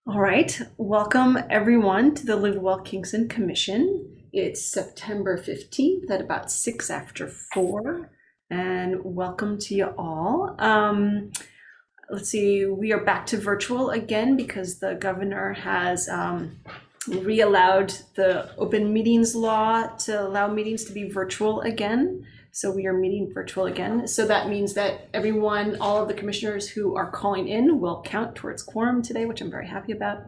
All right, welcome everyone to the Livewell Kingston Commission. It's September 15th at about 6 after 4, and welcome to you all. Let's see, we are back to virtual again because the governor has re-allowed the open meetings law to allow meetings to be virtual again. So we are meeting virtual again. So that means that everyone, all of the commissioners who are calling in will count towards quorum today, which I'm very happy about.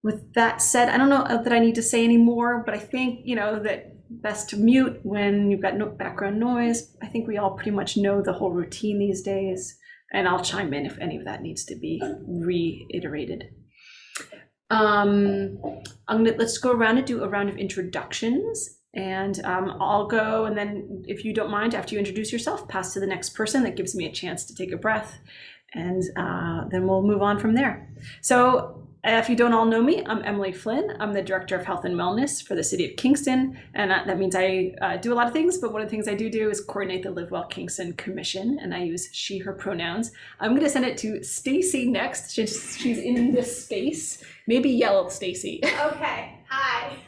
With that said, I don't know that I need to say any more, but I think, that best to mute when you've got no background noise. I think we all pretty much know the whole routine these days, and I'll chime in if any of that needs to be reiterated. Let's go around and do a round of introductions. And I'll go, and then if you don't mind, after you introduce yourself, pass to the next person. That gives me a chance to take a breath, and then we'll move on from there. So if you don't all know me, I'm Emily Flynn. I'm the Director of Health and Wellness for the City of Kingston, and that means I do a lot of things, but one of the things I do is coordinate the Livewell Kingston Commission, and I use she, her pronouns. I'm going to send it to Stacy next. She's in this space. Maybe yell, Stacy. Okay, hi.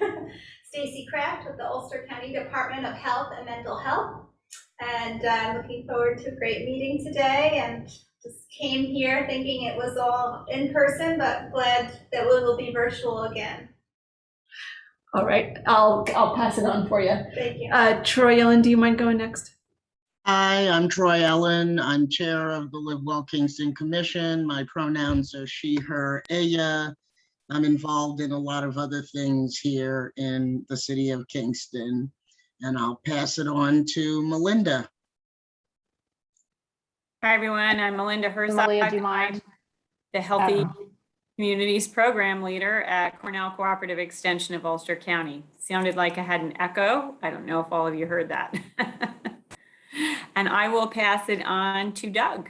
Stacy Kraft with the Ulster County Department of Health and Mental Health. And I'm looking forward to a great meeting today, and just came here thinking it was all in person, but glad that we will be virtual again. All right, I'll pass it on for you. Thank you. Troy Ellen, do you mind going next? Hi, I'm Troy Ellen. I'm chair of the Livewell Kingston Commission. My pronouns are she, her, ella. I'm involved in a lot of other things here in the city of Kingston, and I'll pass it on to Melinda. Hi, everyone. I'm Melinda Herzog. Malia, do you mind? I'm the Healthy Communities Program Leader at Cornell Cooperative Extension of Ulster County. Sounded like I had an echo. I don't know if all of you heard that. And I will pass it on to Doug.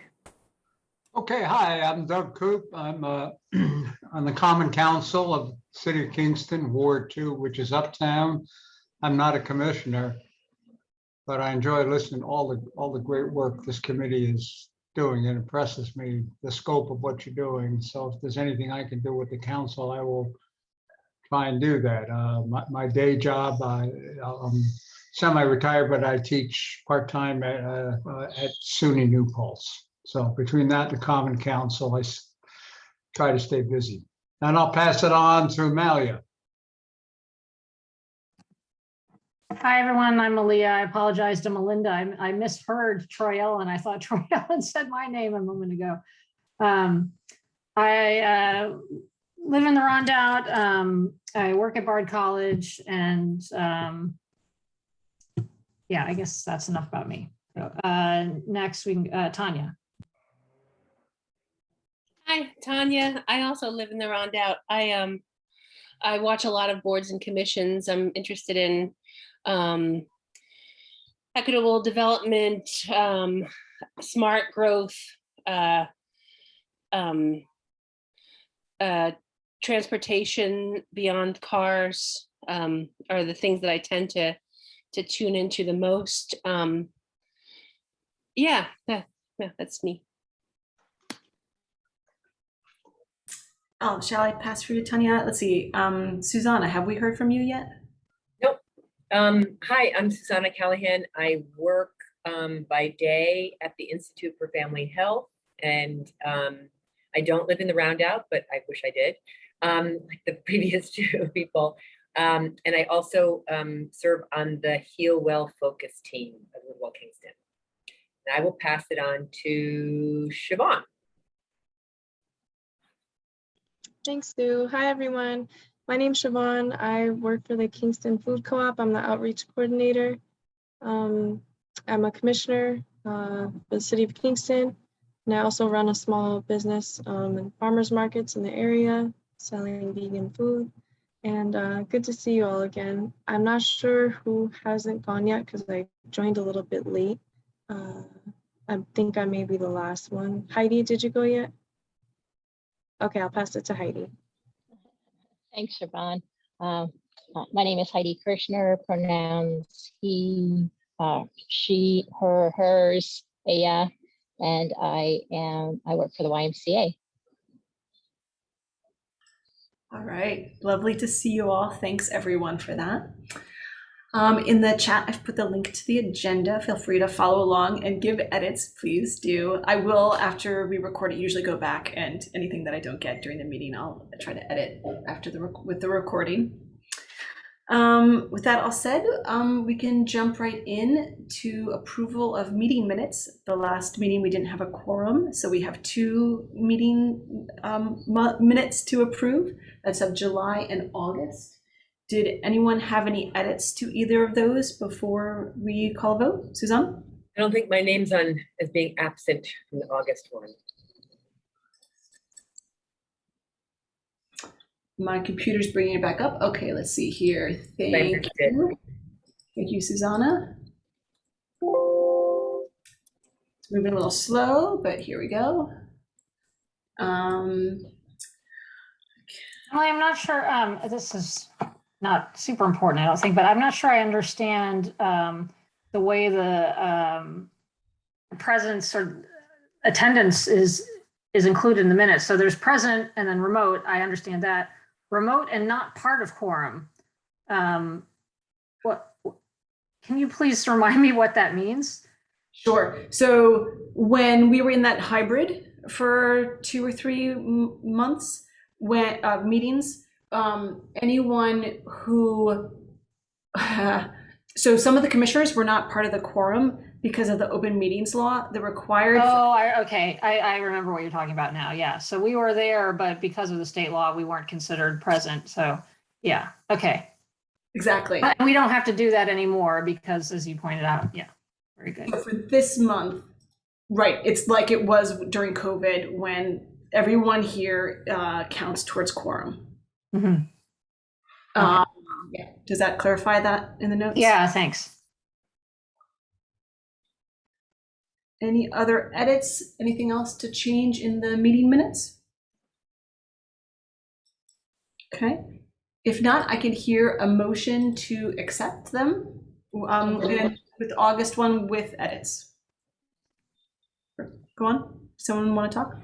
Okay, hi, I'm Doug Coop. I'm on the Common Council of City of Kingston, Ward 2, which is uptown. I'm not a commissioner, but I enjoy listening to all the great work this committee is doing. It impresses me, the scope of what you're doing. So if there's anything I can do with the council, I will try and do that. My day job, I'm semi-retired, but I teach part-time at SUNY New Paltz. So between that and the Common Council, I try to stay busy. And I'll pass it on to Malia. Hi, everyone. I'm Malia. I apologize to Melinda. I misheard Troy Ellen. I thought Troy Ellen said my name a moment ago. I live in the Rondout. I work at Bard College, and yeah, I guess that's enough about me. Next, we can, Tanya. Hi, Tanya. I also live in the Rondout. I watch a lot of boards and commissions. I'm interested in equitable development, smart growth, transportation beyond cars are the things that I tend to tune into the most. Yeah, that's me. Oh, shall I pass for you, Tanya? Let's see. Susanna, have we heard from you yet? Nope. Hi, I'm Susanna Callahan. I work by day at the Institute for Family Health, and I don't live in the Roundout, but I wish I did, like the previous two people. And I also serve on the Heal Well focus team of Livewell Kingston. And I will pass it on to Siobhan. Thanks, Sue. Hi, everyone. My name's Siobhan. I work for the Kingston Food Co-op. I'm the outreach coordinator. I'm a commissioner for the city of Kingston, and I also run a small business in farmers markets in the area selling vegan food. And good to see you all again. I'm not sure who hasn't gone yet because I joined a little bit late. I think I may be the last one. Heidi, did you go yet? Okay, I'll pass it to Heidi. Thanks, Siobhan. My name is Heidi Kirschner, pronouns he, she, her, hers, ella, and I work for the YMCA. All right, lovely to see you all. Thanks everyone for that. In the chat, I've put the link to the agenda. Feel free to follow along and give edits, please do. I will, after we record it, usually go back and anything that I don't get during the meeting, I'll try to edit after with the recording. With that all said, we can jump right in to approval of meeting minutes. The last meeting we didn't have a quorum, so we have 2 meeting minutes to approve. That's of July and August. Did anyone have any edits to either of those before we call a vote? Suzanne? I don't think my name's on as being absent from the August one. My computer's bringing it back up. Okay, let's see here. Thank you. Thank you, Susanna. It's moving a little slow, but here we go. I'm not sure, this is not super important, I don't think, but I'm not sure I understand the way the presence or attendance is included in the minutes. So there's present and then remote, I understand that. Remote and not part of quorum. What? Can you please remind me what that means? Sure. So when we were in that hybrid for 2 or 3 months, when meetings, anyone who, so some of the commissioners were not part of the quorum because of the open meetings law, the required. Oh, okay. I remember what you're talking about now. Yeah. So we were there, but because of the state law, we weren't considered present. So yeah. Okay. Exactly. But we don't have to do that anymore because, as you pointed out, yeah. Very good. So for this month, right, it's like it was during COVID when everyone here counts towards quorum. Mm-hmm. Yeah. Does that clarify that in the notes? Yeah, thanks. Any other edits? Anything else to change in the meeting minutes? Okay. If not, I can hear a motion to accept them and with the August one with edits. Go on. Someone want to talk?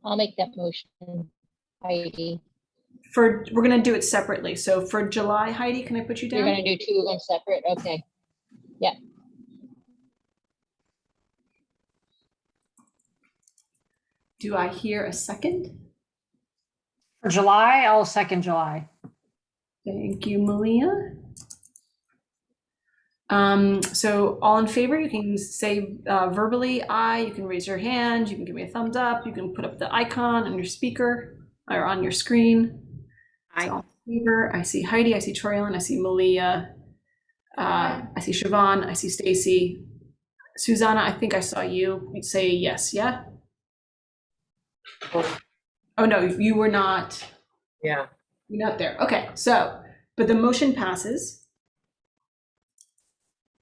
I'll make that motion, Heidi. We're going to do it separately. So for July, Heidi, can I put you down? You're going to do 2 of them separate? Okay. Yeah. Do I hear a second? For July, I'll second July. Thank you, Malia. So all in favor, you can say verbally aye, you can raise your hand, you can give me a thumbs up, you can put up the icon on your speaker or on your screen. Aye. So all in favor, I see Heidi, I see Troy Ellen, I see Malia, I see Siobhan, I see Stacy. Susanna, I think I saw you. You'd say yes, yeah? Oh no, you were not. Yeah. You're not there. Okay, so, but the motion passes.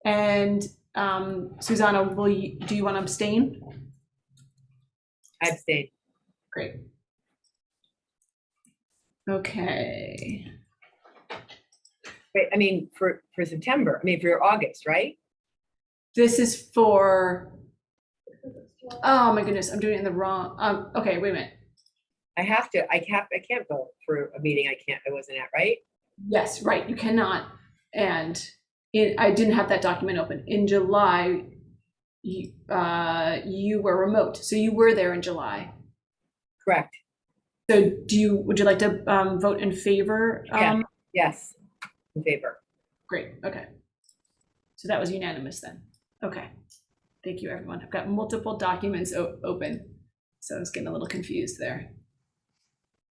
And Susanna, do you want to abstain? I abstain. Great. Okay. Wait, I mean, for September, I mean, for August, right? This is for, oh my goodness, I'm doing it in the wrong, okay, wait a minute. I can't vote for a meeting I wasn't at, right? Yes, right, you cannot. And I didn't have that document open. In July, you were remote, so you were there in July. Correct. So would you like to vote in favor? Yeah. Yes, in favor. Great, okay. So that was unanimous then. Okay, thank you everyone. I've got multiple documents open, so I was getting a little confused there.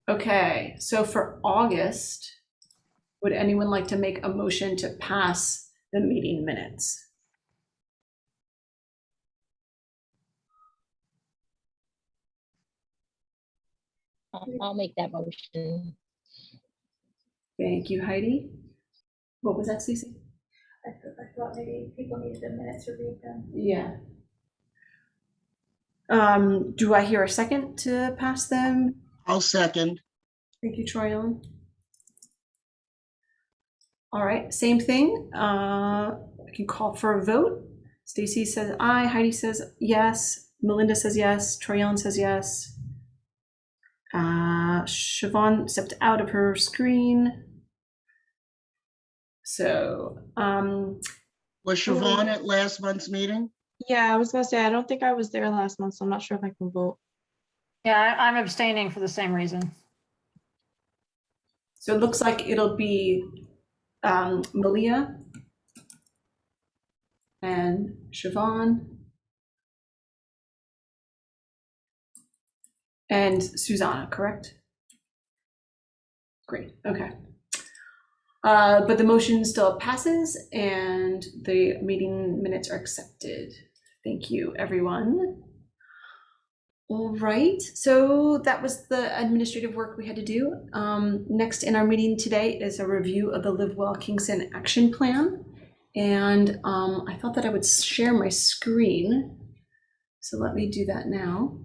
Okay, so for August, would anyone like to make a motion to pass the meeting minutes? I'll make that motion. Thank you, Heidi. What was that, Stacey? I thought maybe people needed the minutes reviewed then. Yeah. Do I hear a second to pass them? I'll second. Thank you, Troy Ellen. All right, same thing. I can call for a vote. Stacy says aye, Heidi says yes, Melinda says yes, Troy Ellen says yes. Siobhan stepped out of her screen. So, Was Siobhan at last month's meeting? Yeah, I was gonna say, I don't think I was there last month, so I'm not sure if I can vote. Yeah, I'm abstaining for the same reason. so it looks like it'll be Malia and Siobhan and Susanna, correct? Great, okay. But the motion still passes and the meeting minutes are accepted. Thank you, everyone. All right, so that was the administrative work we had to do. Next in our meeting today is a review of the Livewell Kingston Action Plan. And I thought that I would share my screen. So let me do that now.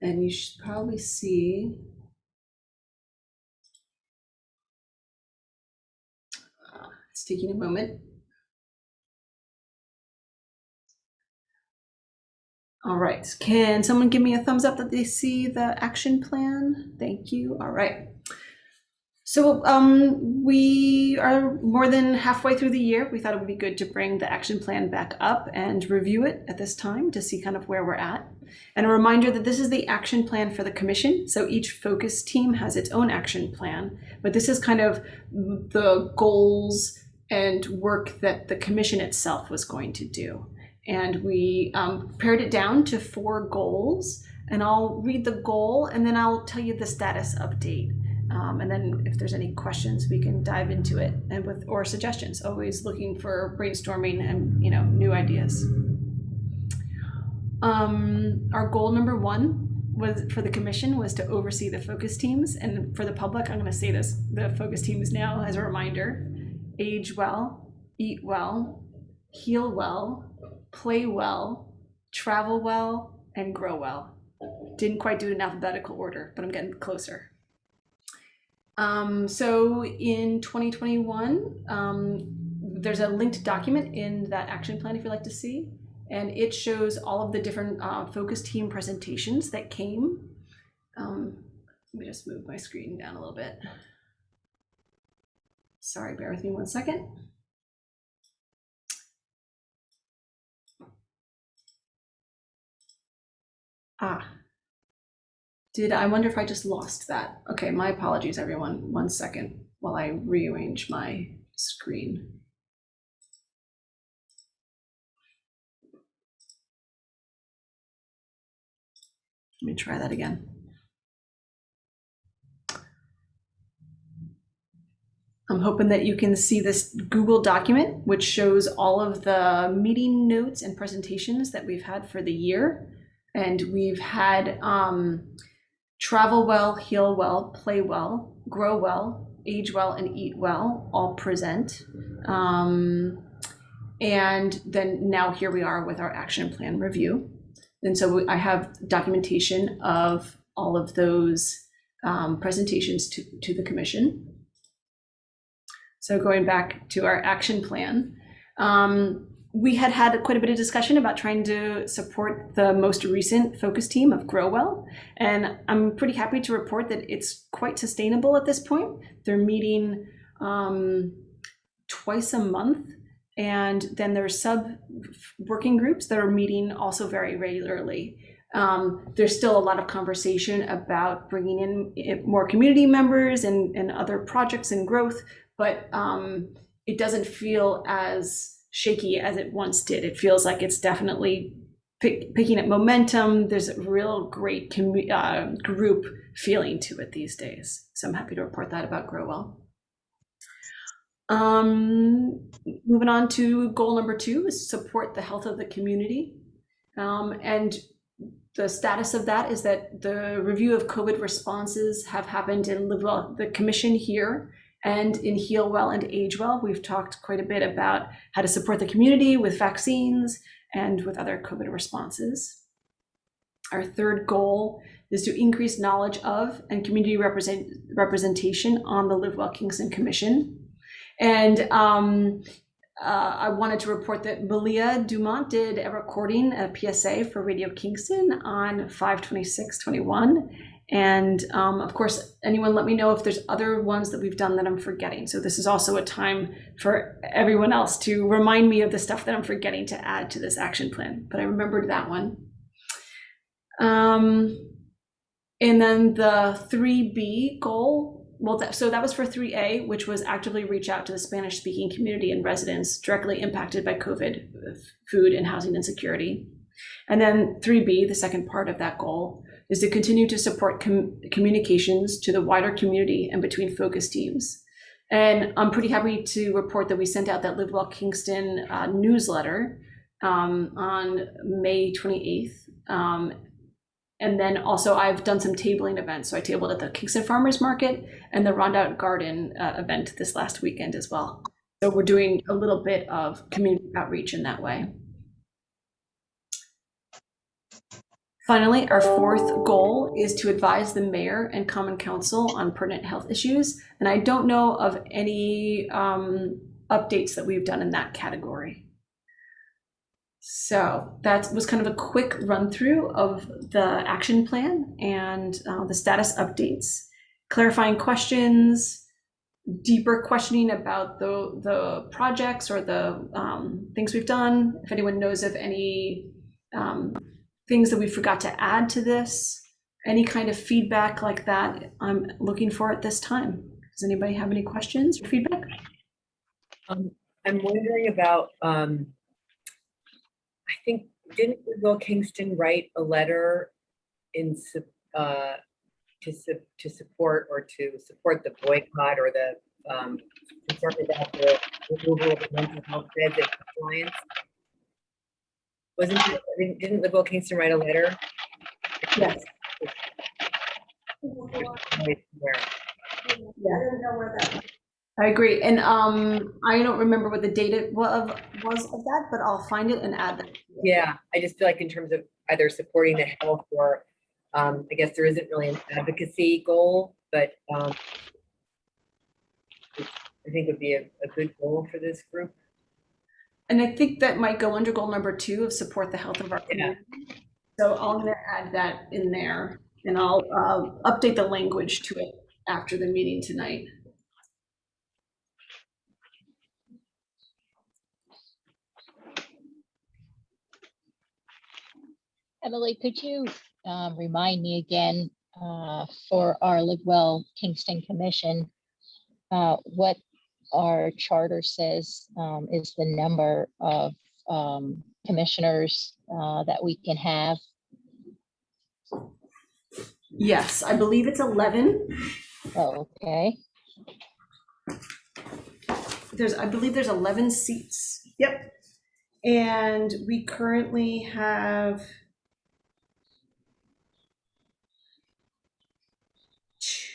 And you should probably see, it's taking a moment. All right, can someone give me a thumbs up that they see the action plan? Thank you, all right. So we are more than halfway through the year. We thought it would be good to bring the action plan back up and review it at this time to see kind of where we're at. And a reminder that this is the action plan for the commission. So each focus team has its own action plan, but this is kind of the goals and work that the commission itself was going to do. And we pared it down to 4 goals, and I'll read the goal and then I'll tell you the status update. And then if there's any questions, we can dive into it, and or suggestions, always looking for brainstorming and new ideas. Our goal number 1 was for the commission was to oversee the focus teams. And for the public, I'm going to say this, the focus teams now as a reminder: age well, eat well, heal well, play well, travel well, and grow well. Didn't quite do it in alphabetical order, but I'm getting closer. So in 2021, there's a linked document in that action plan if you'd like to see, and it shows all of the different focus team presentations that came. Let me just move my screen down a little bit. Sorry, bear with me 1 second. I wonder if I just lost that. Okay, my apologies, everyone. 1 second while I rearrange my screen. Let me try that again. I'm hoping that you can see this Google document, which shows all of the meeting notes and presentations that we've had for the year. And we've had travel well, heal well, play well, grow well, age well, and eat well all present. And then now here we are with our action plan review. And so I have documentation of all of those presentations to the commission. So going back to our action plan, we had quite a bit of discussion about trying to support the most recent focus team of Grow Well. And I'm pretty happy to report that it's quite sustainable at this point. They're meeting twice a month. And then there's sub-working groups that are meeting also very regularly. There's still a lot of conversation about bringing in more community members and other projects and growth, but it doesn't feel as shaky as it once did. It feels like it's definitely picking up momentum. There's a real great group feeling to it these days. So I'm happy to report that about Grow Well. Moving on to goal number 2 is support the health of the community. And the status of that is that the review of COVID responses have happened in Livewell, the commission here, and in Heal Well and Age Well. We've talked quite a bit about how to support the community with vaccines and with other COVID responses. Our third goal is to increase knowledge of and community representation on the Livewell Kingston Commission. And I wanted to report that Malia Dumont did a recording, a PSA for Radio Kingston on 5/26/21. And of course, anyone let me know if there's other ones that we've done that I'm forgetting. So this is also a time for everyone else to remind me of the stuff that I'm forgetting to add to this action plan. But I remembered that one. And then the 3B goal, so that was for 3A, which was actively reach out to the Spanish-speaking community and residents directly impacted by COVID, food and housing insecurity. And then 3B, the second part of that goal, is to continue to support communications to the wider community and between focus teams. And I'm pretty happy to report that we sent out that Livewell Kingston newsletter on May 28th. And then also I've done some tabling events. So I tabled at the Kingston Farmers Market and the Rondout Garden event this last weekend as well. So we're doing a little bit of community outreach in that way. Finally, our fourth goal is to advise the mayor and common council on pertinent health issues. And I don't know of any updates that we've done in that category. So that was kind of a quick run through of the action plan and the status updates, clarifying questions, deeper questioning about the projects or the things we've done. If anyone knows of any things that we forgot to add to this, any kind of feedback like that, I'm looking for at this time. Does anybody have any questions or feedback? I'm wondering about, I think, didn't Will Kingston write a letter to support the boycott or the concern about the removal of the mental health beds and compliance? Didn't Will Kingston write a letter? Yes. I agree. And I don't remember what the date was of that, but I'll find it and add that. Yeah, I just feel like in terms of either supporting the health or I guess there isn't really an advocacy goal, but I think would be a good goal for this group. And I think that might go under goal number 2 of support the health of our community. So I'm going to add that in there and I'll update the language to it after the meeting tonight. Emily, could you remind me again for our Livewell Kingston Commission, what our charter says is the number of commissioners that we can have? Yes, I believe it's 11. Oh, okay. I believe there's 11 seats. Yep. And we currently have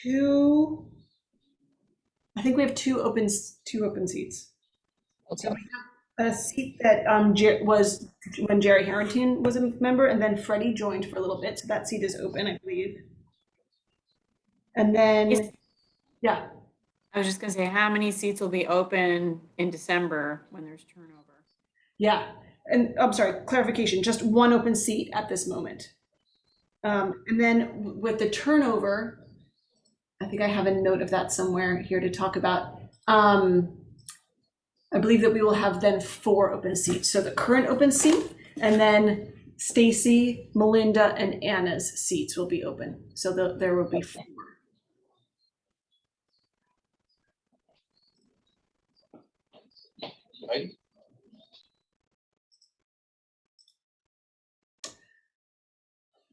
2. I think we have 2 open seats. Okay. So we have a seat that was when Jerry Harrington was a member, and then Freddie joined for a little bit, so that seat is open, I believe. And then, yeah. I was just gonna say, how many seats will be open in December when there's turnover? Yeah, and I'm sorry, clarification, just 1 open seat at this moment. And then with the turnover, I think I have a note of that somewhere here to talk about. I believe that we will have then 4 open seats. So the current open seat, and then Stacy, Melinda, and Anna's seats will be open. So there will be 4. Right.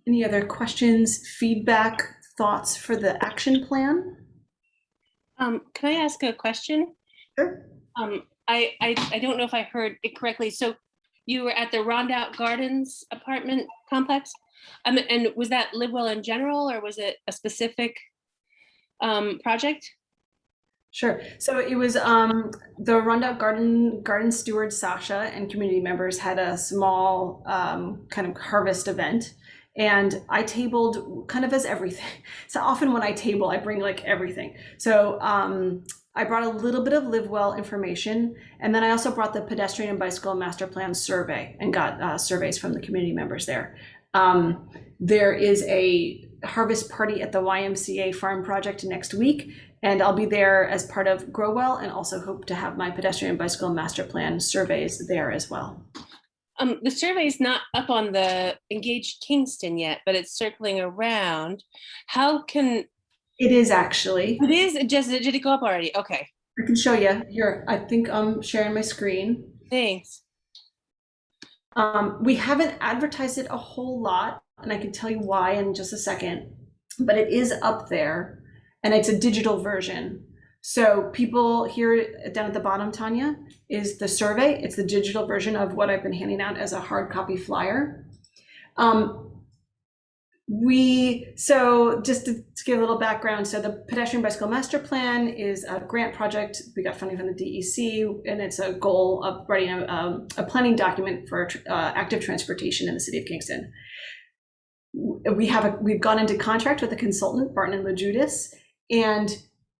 Any other questions, feedback, thoughts for the action plan? Can I ask a question? Sure. I don't know if I heard it correctly. So you were at the Rondout Gardens apartment complex? And was that Livewell in general, or was it a specific project? Sure. So it was the Rondout Garden steward Sasha and community members had a small kind of harvest event, and I tabled kind of as everything. So often when I table, I bring like everything. So I brought a little bit of Livewell information, and then I also brought the Pedestrian and Bicycle Master Plan survey and got surveys from the community members there. There is a harvest party at the YMCA Farm Project next week, and I'll be there as part of Grow Well, and also hope to have my Pedestrian and Bicycle Master Plan surveys there as well. The survey is not up on the Engaged Kingston yet, but it's circling around. How can It is actually. it is just did it go up already? Okay, I can show you here. I think I'm sharing my screen. thanks. We haven't advertised it a whole lot, and I can tell you why in just a second, but it is up there, and it's a digital version. So people here down at the bottom, Tanya, is the survey. It's the digital version of what I've been handing out as a hard copy flyer. So just to give a little background, so the Pedestrian Bicycle Master Plan is a grant project. We got funding from the DEC, and it's a goal of writing a planning document for active transportation in the city of Kingston. We've gone into contract with a consultant, Barton and LeJudas, and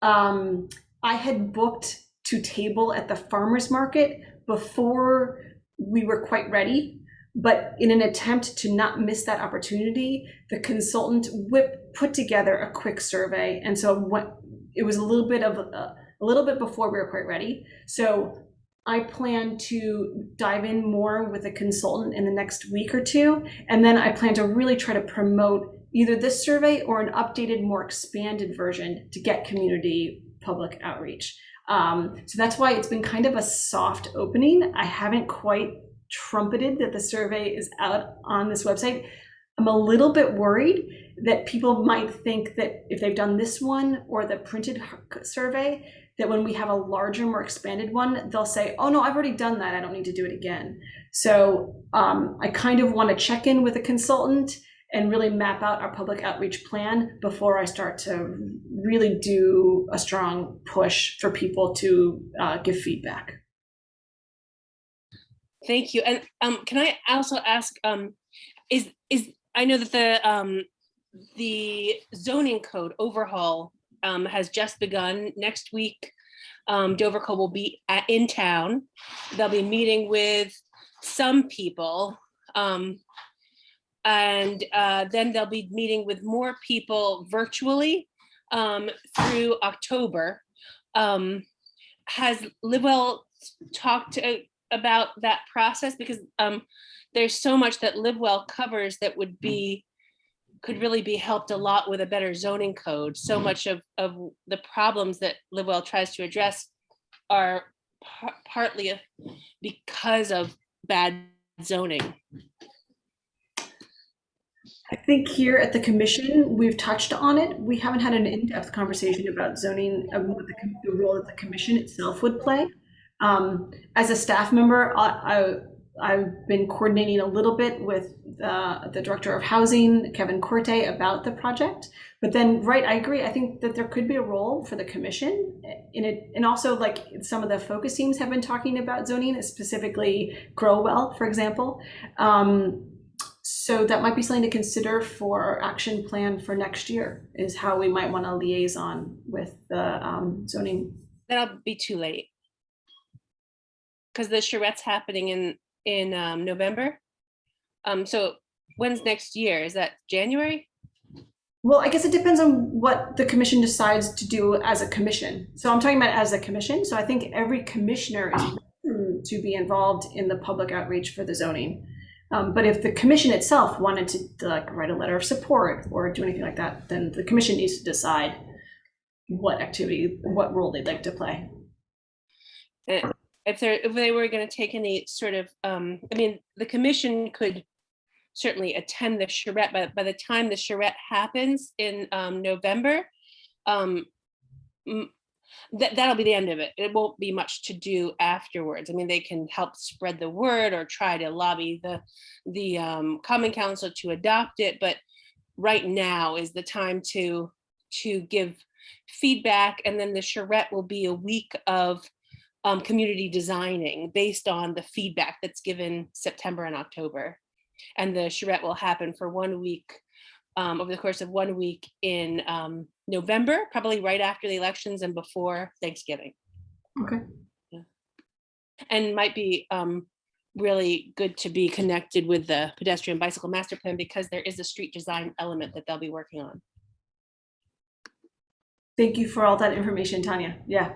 I had booked to table at the farmers market before we were quite ready. But in an attempt to not miss that opportunity, the consultant put together a quick survey, and so it was a little bit before we were quite ready. So I plan to dive in more with a consultant in the next week or two, and then I plan to really try to promote either this survey or an updated, more expanded version to get community public outreach. So that's why it's been kind of a soft opening. I haven't quite trumpeted that the survey is out on this website. I'm a little bit worried that people might think that if they've done this one or the printed survey, that when we have a larger, more expanded one, they'll say, oh no, I've already done that, I don't need to do it again. So I kind of want to check in with a consultant and really map out our public outreach plan before I start to really do a strong push for people to give feedback. Thank you. And can I also ask, is I know that the zoning code overhaul has just begun. Next week, Dover Co will be in town. They'll be meeting with some people, and then they'll be meeting with more people virtually through October. Has Livewell talked about that process? Because there's so much that Livewell covers that could really be helped a lot with a better zoning code. So much of the problems that Livewell tries to address are partly because of bad zoning. I think here at the commission, we've touched on it. We haven't had an in-depth conversation about zoning, what the role that the commission itself would play. As a staff member, I've been coordinating a little bit with the director of housing, Kevin Corte, about the project. But then, right, I agree. I think that there could be a role for the commission in it, and also like some of the focus teams have been talking about zoning, specifically Grow Well, for example. So that might be something to consider for our action plan for next year, is how we might want to liaison with the zoning. That'll be too late, because the charrette's happening in November. So when's next year? Is that January? Well, I guess it depends on what the commission decides to do as a commission. So I'm talking about as a commission. So I think every commissioner is welcome to be involved in the public outreach for the zoning. But if the commission itself wanted to like write a letter of support or do anything like that, then the commission needs to decide what role they'd like to play. If they were going to take any sort of, I mean, the commission could certainly attend the charrette, but by the time the charrette happens in November, that'll be the end of it. It won't be much to do afterwards. I mean, they can help spread the word or try to lobby the Common Council to adopt it, but right now is the time to give feedback, and then the charrette will be a week of community designing based on the feedback that's given September and October. And the charrette will happen for 1 week over the course of 1 week in November, probably right after the elections and before Thanksgiving. Okay. Yeah. And might be really good to be connected with the pedestrian bicycle master plan because there is a street design element that they'll be working on. Thank you for all that information, Tanya. Yeah.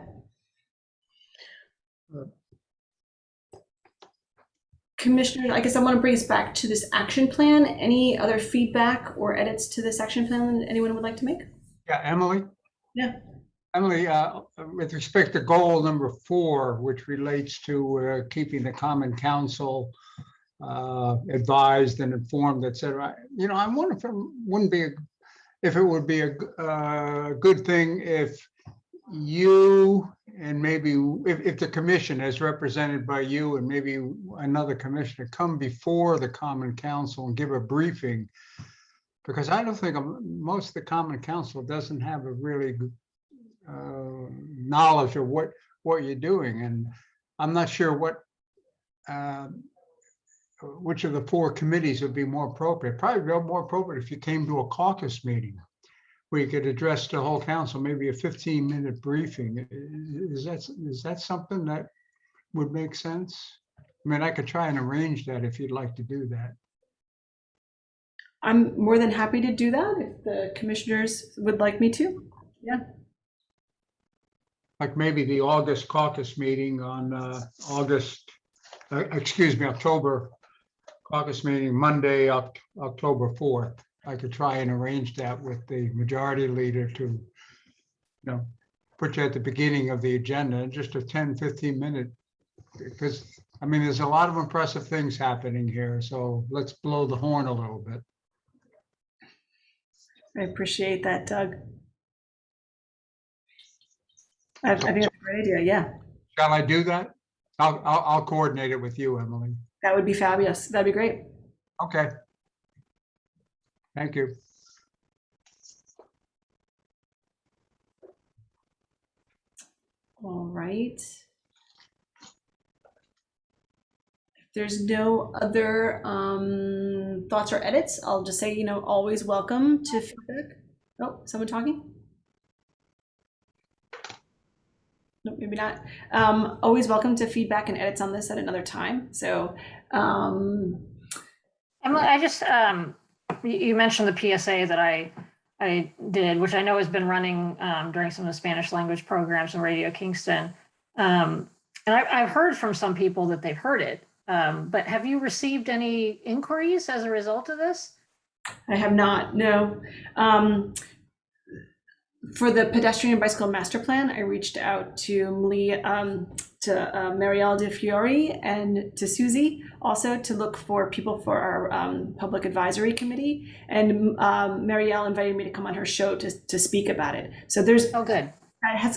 Commissioner, I guess I want to bring us back to this action plan. Any other feedback or edits to this action plan that anyone would like to make? Yeah, Emily? Yeah. Emily, with respect to goal number 4, which relates to keeping the Common Council advised and informed, et cetera, I wonder if it would be a good thing if you and maybe if the commission is represented by you and maybe another commissioner come before the Common Council and give a briefing, because I don't think most of the Common Council doesn't have a really good knowledge of what you're doing, and I'm not sure which of the 4 committees would be more appropriate. Probably more appropriate if you came to a caucus meeting where you could address the whole council, maybe a 15-minute briefing. Is that something that would make sense? I mean, I could try and arrange that if you'd like to do that. I'm more than happy to do that if the commissioners would like me to. Yeah. Like maybe the August caucus meeting on October caucus meeting, Monday, October 4th. I could try and arrange that with the majority leader to, put you at the beginning of the agenda, just a 10-15 minute, because I mean, there's a lot of impressive things happening here. So let's blow the horn a little bit. I appreciate that, Doug. I think that's a great idea. Yeah. Shall I do that? I'll coordinate it with you, Emily. That would be fabulous. That'd be great. Okay. Thank you. All right. If there's no other thoughts or edits, I'll just say, always welcome to feedback. Oh, someone talking? No, maybe not. Always welcome to feedback and edits on this at another time. So, Emily, I just, you mentioned the PSA that I did, which I know has been running during some of the Spanish language programs in Radio Kingston. And I've heard from some people that they've heard it, but have you received any inquiries as a result of this? I have not, no. For the pedestrian and bicycle master plan, I reached out to Marielle De Fiori and to Susie also to look for people for our public advisory committee. And Marielle invited me to come on her show to speak about it. So there's good.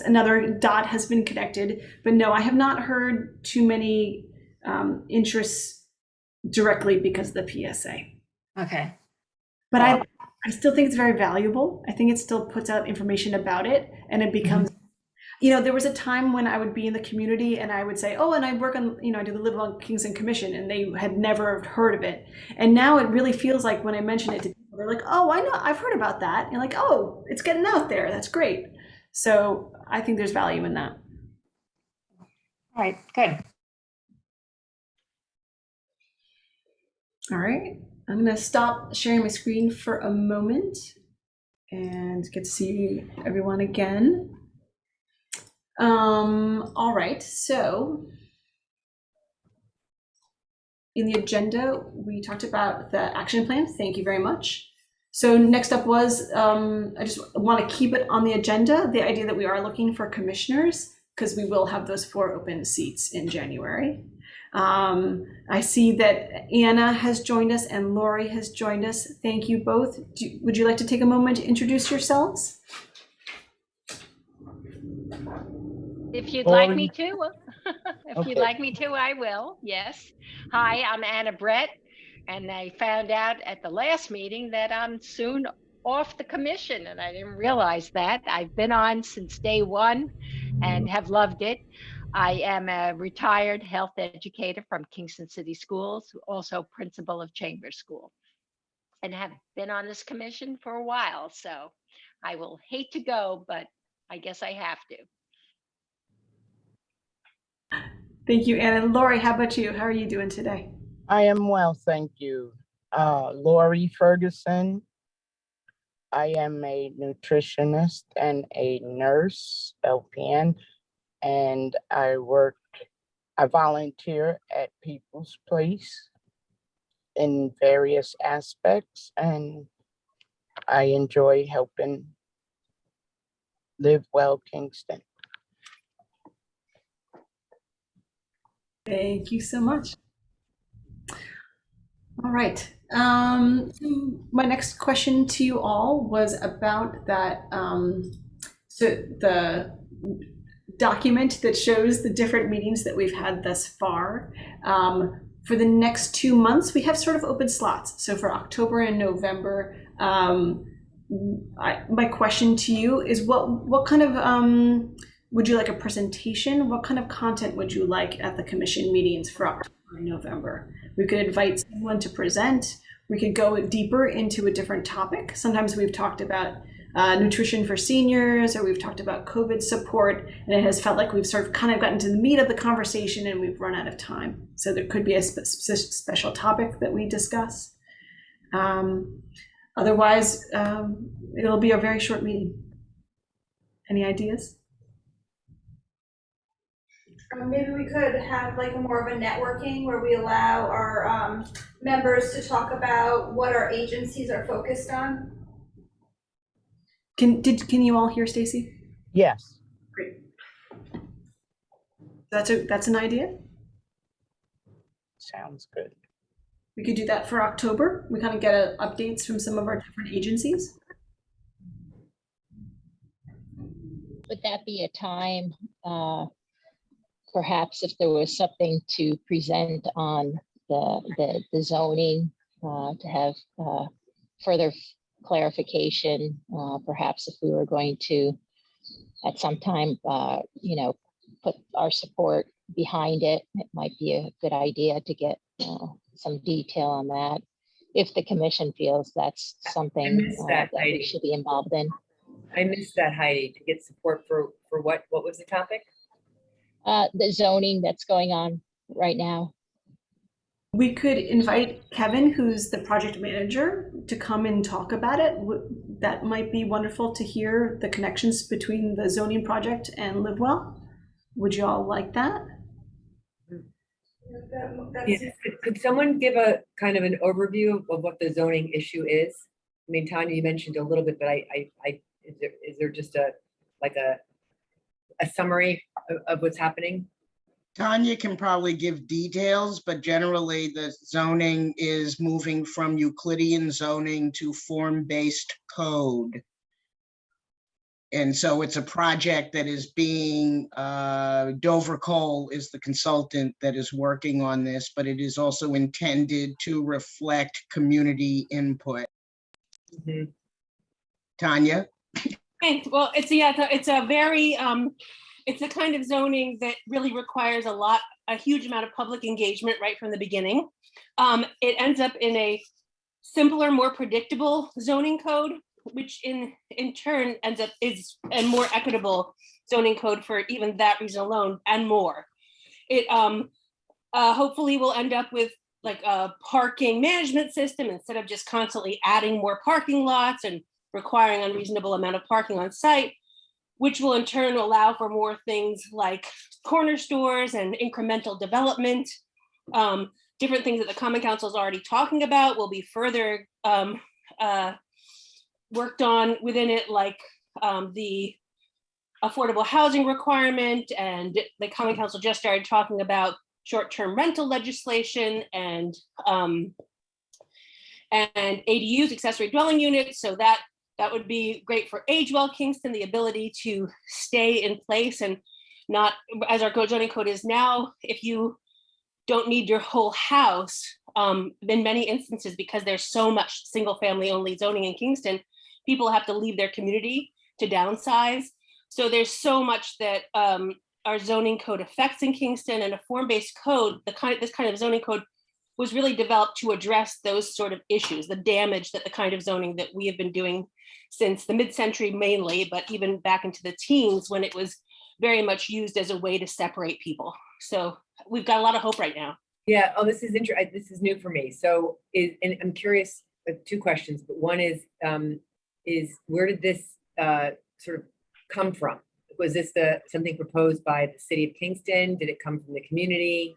Another dot has been connected, but no, I have not heard too many interests directly because of the PSA. Okay. But I still think it's very valuable. I think it still puts out information about it, and it becomes, there was a time when I would be in the community and I would say, oh, and I work on, I do the Livewell Kingston Commission, and they had never heard of it. And now it really feels like when I mention it to people, they're like, oh, I know, I've heard about that. And you're like, oh, it's getting out there. That's great. So I think there's value in that. All right, good. All right. I'm going to stop sharing my screen for a moment and get to see everyone again. All right, so in the agenda, we talked about the action plan. Thank you very much. So next up was, I just want to keep it on the agenda, the idea that we are looking for commissioners, because we will have those 4 open seats in January. I see that Anna has joined us and Lori has joined us. Thank you both. Would you like to take a moment to introduce yourselves? If you'd like me to, I will. Yes. Hi, I'm Anna Brett, and I found out at the last meeting that I'm soon off the commission, and I didn't realize that. I've been on since day 1 and have loved it. I am a retired health educator from Kingston City Schools, also principal of Chambers School. and have been on this commission for a while. So I will hate to go, but I guess I have to. Thank you, Anna. Lori, how about you? How are you doing today? I am well, thank you. Lori Ferguson. I am a nutritionist and a nurse, LPN, and I volunteer at People's Place in various aspects, and I enjoy helping Livewell Kingston. Thank you so much. All right. So my next question to you all was about that. So the document that shows the different meetings that we've had thus far. For the next 2 months, we have sort of open slots. So for October and November, my question to you is what kind of, would you like a presentation? What kind of content would you like at the commission meetings for October and November? We could invite someone to present. We could go deeper into a different topic. Sometimes we've talked about nutrition for seniors, or we've talked about COVID support, and it has felt like we've sort of kind of gotten to the meat of the conversation and we've run out of time. So there could be a special topic that we discuss. Otherwise, it'll be a very short meeting. Any ideas? Maybe we could have like more of a networking where we allow our members to talk about what our agencies are focused on. Can you all hear Stacy? Yes. Great. That's an idea. Sounds good. We could do that for October. We kind of get updates from some of our different agencies. Would that be a time, perhaps if there was something to present on the zoning, to have further clarification, perhaps if we were going to at some time, put our support behind it, it might be a good idea to get some detail on that. If the commission feels that's something that we should be involved in. I missed that, Heidi, to get support for what was the topic? The zoning that's going on right now. We could invite Kevin, who's the project manager, to come and talk about it. That might be wonderful to hear the connections between the zoning project and Livewell. Would you all like that? Yes. Could someone give a kind of an overview of what the zoning issue is? I mean, Tanya, you mentioned a little bit, but is there just a summary of what's happening? Tanya can probably give details, but generally the zoning is moving from Euclidean zoning to form-based code. And so it's a project that is being, Dover Cole is the consultant that is working on this, but it is also intended to reflect community input. Mm-hmm. Tanya? Okay, well, it's a very, it's a kind of zoning that really requires a huge amount of public engagement right from the beginning. It ends up in a simpler, more predictable zoning code, which in turn ends up is a more equitable zoning code for even that reason alone and more. It hopefully will end up with like a parking management system instead of just constantly adding more parking lots and requiring unreasonable amount of parking on site, which will in turn allow for more things like corner stores and incremental development. Different things that the Common Council is already talking about will be further worked on within it, like the affordable housing requirement, and the Common Council just started talking about short-term rental legislation and ADUs, accessory dwelling units. So that would be great for Agewell Kingston, the ability to stay in place and not, as our zoning code is now, if you don't need your whole house, in many instances, because there's so much single family only zoning in Kingston, people have to leave their community to downsize. So there's so much that our zoning code affects in Kingston, and a form-based code, this kind of zoning code was really developed to address those sort of issues, the damage that the kind of zoning that we have been doing since the mid-century mainly, but even back into the teens when it was very much used as a way to separate people. So we've got a lot of hope right now. Yeah, oh, this is interesting. This is new for me. So, and I'm curious, two questions, but one is where did this sort of come from? Was this something proposed by the city of Kingston? Did it come from the community?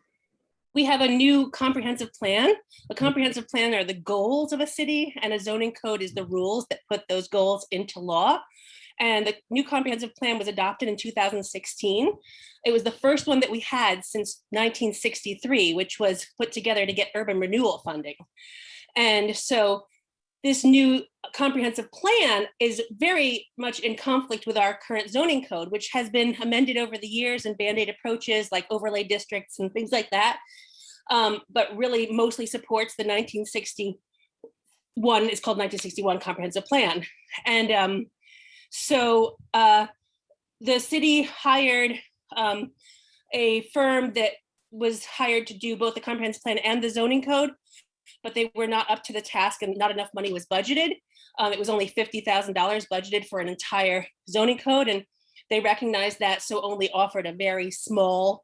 We have a new comprehensive plan. A comprehensive plan are the goals of a city, and a zoning code is the rules that put those goals into law. And the new comprehensive plan was adopted in 2016. It was the first one that we had since 1963, which was put together to get urban renewal funding. And so this new comprehensive plan is very much in conflict with our current zoning code, which has been amended over the years and Band-Aid approaches like overlay districts and things like that, but really mostly supports the 1961, it's called 1961 comprehensive plan. And so the city hired a firm that was hired to do both the comprehensive plan and the zoning code, but they were not up to the task and not enough money was budgeted. It was only $50,000 budgeted for an entire zoning code, and they recognized that, so only offered a very small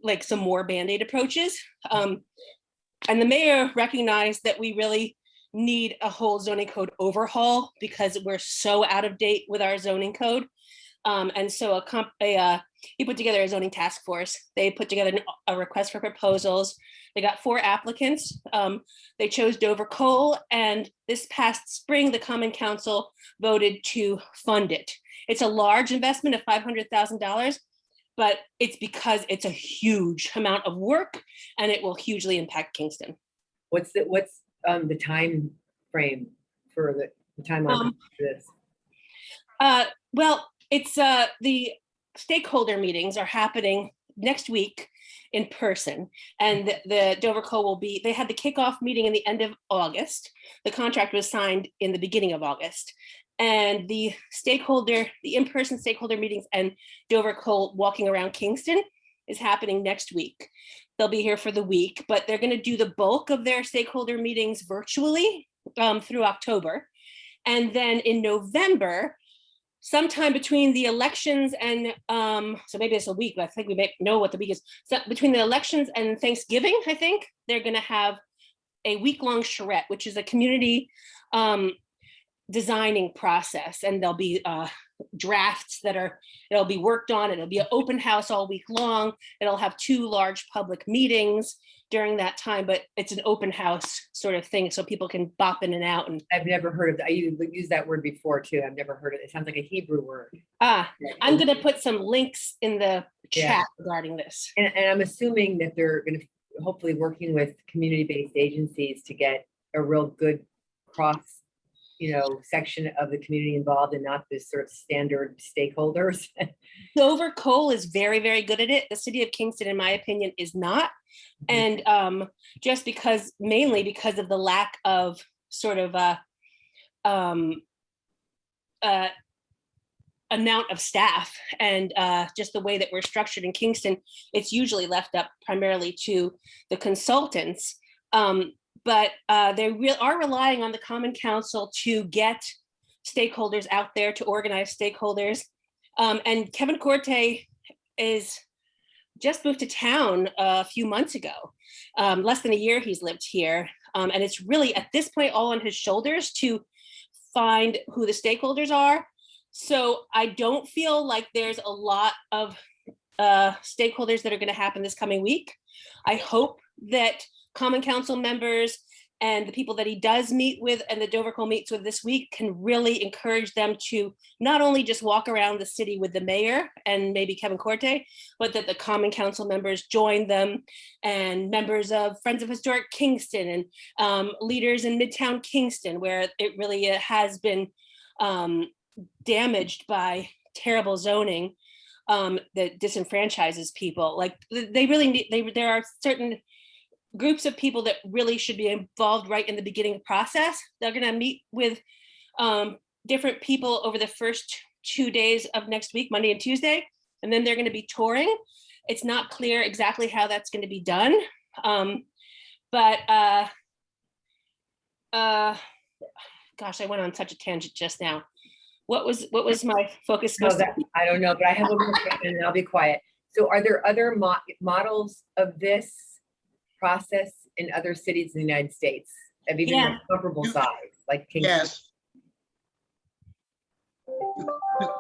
like some more Band-Aid approaches. And the mayor recognized that we really need a whole zoning code overhaul because we're so out of date with our zoning code. And so he put together a zoning task force. They put together a request for proposals. They got 4 applicants. They chose Dover Cole, and this past spring, the Common Council voted to fund it. It's a large investment of $500,000, but it's because it's a huge amount of work and it will hugely impact Kingston. What's the time frame for the timeline for this? Well, it's the stakeholder meetings are happening next week in person, and the Dover Co will be, they had the kickoff meeting in the end of August. The contract was signed in the beginning of August, and the in-person stakeholder meetings and Dover Co walking around Kingston is happening next week. They'll be here for the week, but they're going to do the bulk of their stakeholder meetings virtually through October. And then in November, sometime between the elections and, so maybe it's a week, but I think we may know what the week is. So between the elections and Thanksgiving, I think, they're going to have a week-long charrette, which is a community designing process. And there'll be drafts it'll be worked on. It'll be an open house all week long. It'll have 2 large public meetings during that time, but it's an open house sort of thing, so people can bop in and out. And I've never heard of that. You used that word before too. I've never heard of it. It sounds like a Hebrew word. I'm going to put some links in the chat regarding this. And I'm assuming that they're going to hopefully working with community-based agencies to get a real good cross, section of the community involved and not this sort of standard stakeholders. Dover Cole is very, very good at it. The city of Kingston, in my opinion, is not. And just mainly because of the lack of sort of amount of staff and just the way that we're structured in Kingston, it's usually left up primarily to the consultants. But they are relying on the Common Council to get stakeholders out there, to organize stakeholders. And Kevin Corte is just moved to town a few months ago. Less than a year he's lived here. And it's really at this point all on his shoulders to find who the stakeholders are. So I don't feel like there's a lot of stakeholders that are going to happen this coming week. I hope that Common Council members and the people that he does meet with and the Dover Co meets with this week can really encourage them to not only just walk around the city with the mayor and maybe Kevin Corte, but that the Common Council members join them, and members of Friends of Historic Kingston and leaders in Midtown Kingston, where it really has been damaged by terrible zoning that disenfranchises people. Like they really need, there are certain groups of people that really should be involved right in the beginning process. They're going to meet with different people over the first 2 days of next week, Monday and Tuesday, and then they're going to be touring. It's not clear exactly how that's going to be done, But gosh, I went on such a tangent just now. What was my focus No, supposed to that, be? I don't know, but I have one more question and I'll be quiet. So are there other models of this process in other cities in the United States of even Yeah. a comparable size, like Kingston? Yes.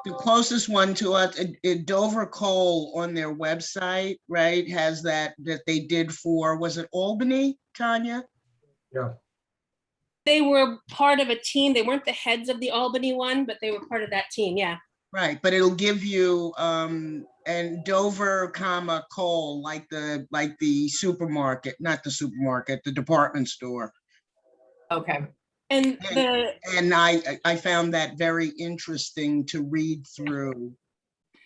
The closest one to us, Dover Coal on their website, right, has that they did for, was it Albany, Tanya? Yeah. They were part of a team. They weren't the heads of the Albany one, but they were part of that team. Yeah. Right, but it'll give you and Dover, Coal, like the supermarket, not the supermarket, the department store. Okay. And And I found that very interesting to read through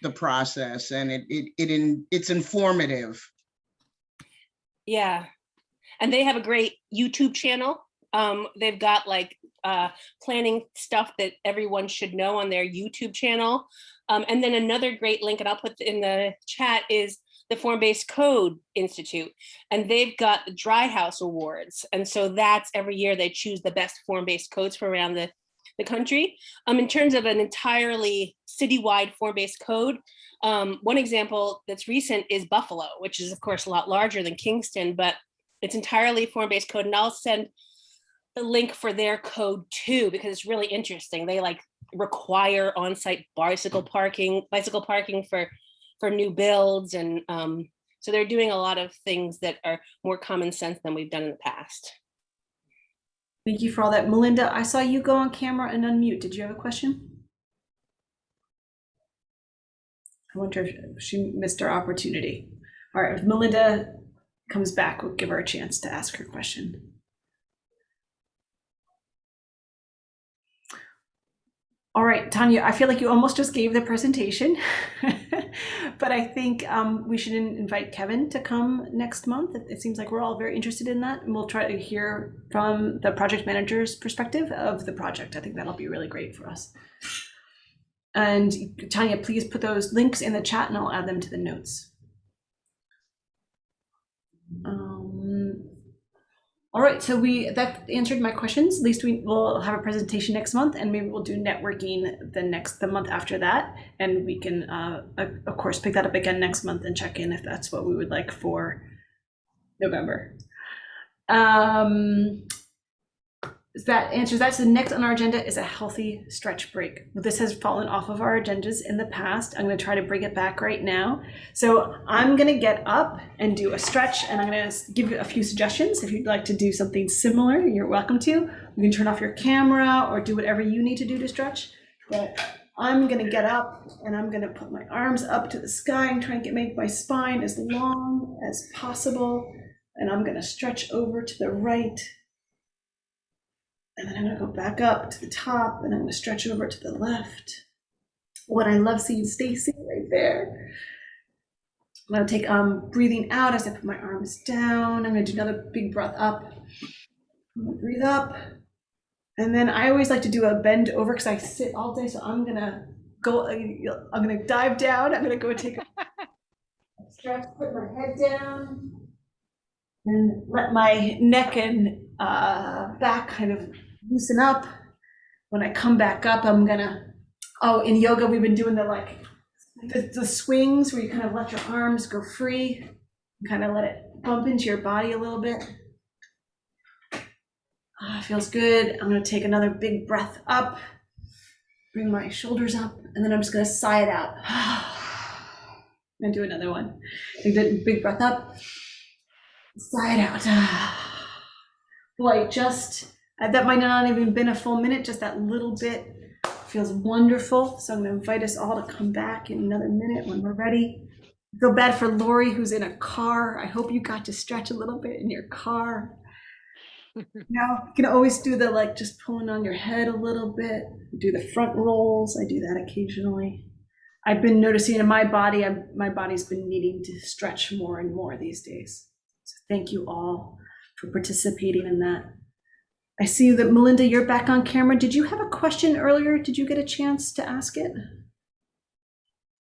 the process, and it's informative. yeah, and they have a great YouTube channel. They've got like planning stuff that everyone should know on their YouTube channel. And then another great link, and I'll put in the chat, is the Form-Based Code Institute. And they've got the Dry House Awards. And so that's every year they choose the best form-based codes from around the country. In terms of an entirely citywide form-based code, one example that's recent is Buffalo, which is of course a lot larger than Kingston, but it's entirely form-based code. And I'll send the link for their code too, because it's really interesting. They like require on-site bicycle parking for new builds. And so they're doing a lot of things that are more common sense than we've done in the past. Thank you for all that. Melinda, I saw you go on camera and unmute. Did you have a question? I wonder if she missed her opportunity. All right, if Melinda comes back, we'll give her a chance to ask her question. All right, Tanya, I feel like you almost just gave the presentation, but I think we should invite Kevin to come next month. It seems like we're all very interested in that, and we'll try to hear from the project manager's perspective of the project. I think that'll be really great for us. And Tanya, please put those links in the chat and I'll add them to the notes. All right, so that answered my questions. At least we will have a presentation next month, and maybe we'll do networking the month after that, and we can of course pick that up again next month and check in if that's what we would like for November. That answers that. So the next on our agenda is a healthy stretch break. This has fallen off of our agendas in the past. I'm going to try to bring it back right now. So I'm going to get up and do a stretch, and I'm going to give you a few suggestions. If you'd like to do something similar, you're welcome to. You can turn off your camera or do whatever you need to do to stretch. But I'm going to get up and I'm going to put my arms up to the sky and try and make my spine as long as possible. And I'm going to stretch over to the right. And then I'm going to go back up to the top, and I'm going to stretch over to the left. What I love seeing Stacy right there. I'm going to take breathing out as I put my arms down. I'm going to do another big breath up. I'm going to breathe up. And then I always like to do a bend over because I sit all day. So I'm going to dive down. I'm going to go take a stretch, put my head down, and let my neck and back kind of loosen up. When I come back up, I'm gonna, in yoga, we've been doing the swings where you kind of let your arms go free and kind of let it bump into your body a little bit. Feels good. I'm gonna take another big breath up, bring my shoulders up, and then I'm just gonna sigh it out. I'm gonna do another one. Take that big breath up, sigh it out. Boy, that might not have even been a full minute, just that little bit feels wonderful. So I'm gonna invite us all to come back in another minute when we're ready. I feel bad for Lori who's in a car. I hope you got to stretch a little bit in your car. Now you can always do the just pulling on your head a little bit, do the front rolls. I do that occasionally. I've been noticing in my body, my body's been needing to stretch more and more these days. So thank you all for participating in that. I see that Melinda, you're back on camera. Did you have a question earlier? Did you get a chance to ask it?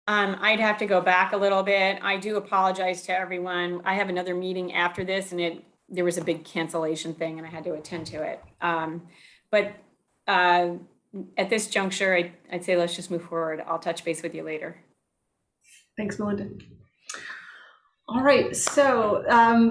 I'd have to go back a little bit. I do apologize to everyone. I have another meeting after this, and it there was a big cancellation thing and I had to attend to it. But at this juncture, I'd say let's just move forward. I'll touch base with you later. Thanks, Melinda. All right, so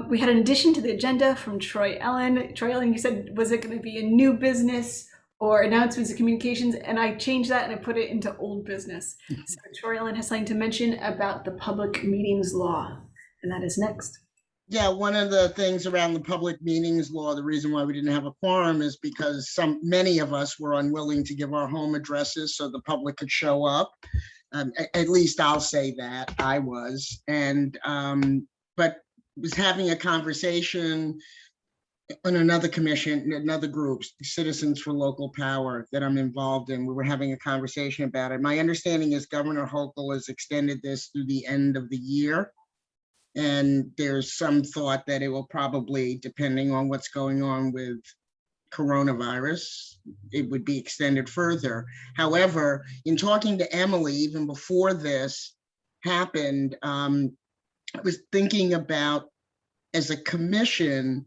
we had an addition to the agenda from Troy Ellen. Troy Ellen, you said, was it going to be a new business or announcements and communications? And I changed that and I put it into old business. So Troy Ellen has something to mention about the public meetings law, and that is next. Yeah, one of the things around the public meetings law, the reason why we didn't have a quorum is because many of us were unwilling to give our home addresses so the public could show up. At least I'll say that I was, and but was having a conversation on another commission, another group, Citizens for Local Power, that I'm involved in. We were having a conversation about it. My understanding is Governor Hochul has extended this through the end of the year. And there's some thought that it will probably, depending on what's going on with coronavirus, it would be extended further. However, in talking to Emily, even before this happened, I was thinking about, as a commission,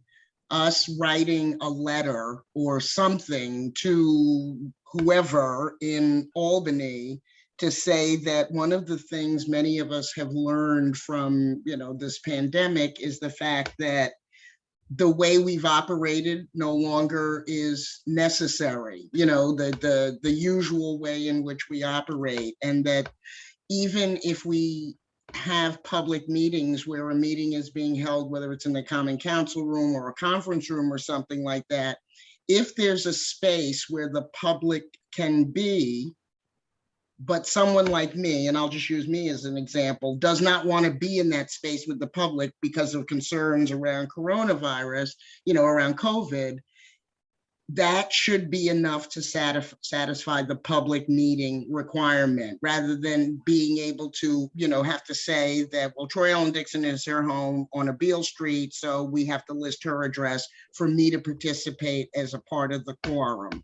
us writing a letter or something to whoever in Albany to say that one of the things many of us have learned from, this pandemic is the fact that the way we've operated no longer is necessary, the usual way in which we operate, and that even if we have public meetings where a meeting is being held, whether it's in the common council room or a conference room or something like that, if there's a space where the public can be, but someone like me, and I'll just use me as an example, does not want to be in that space with the public because of concerns around coronavirus, around COVID, that should be enough to satisfy the public meeting requirement, rather than being able to, have to say that, well, Troy Ellen Dixon is her home on a Beale Street, so we have to list her address for me to participate as a part of the quorum.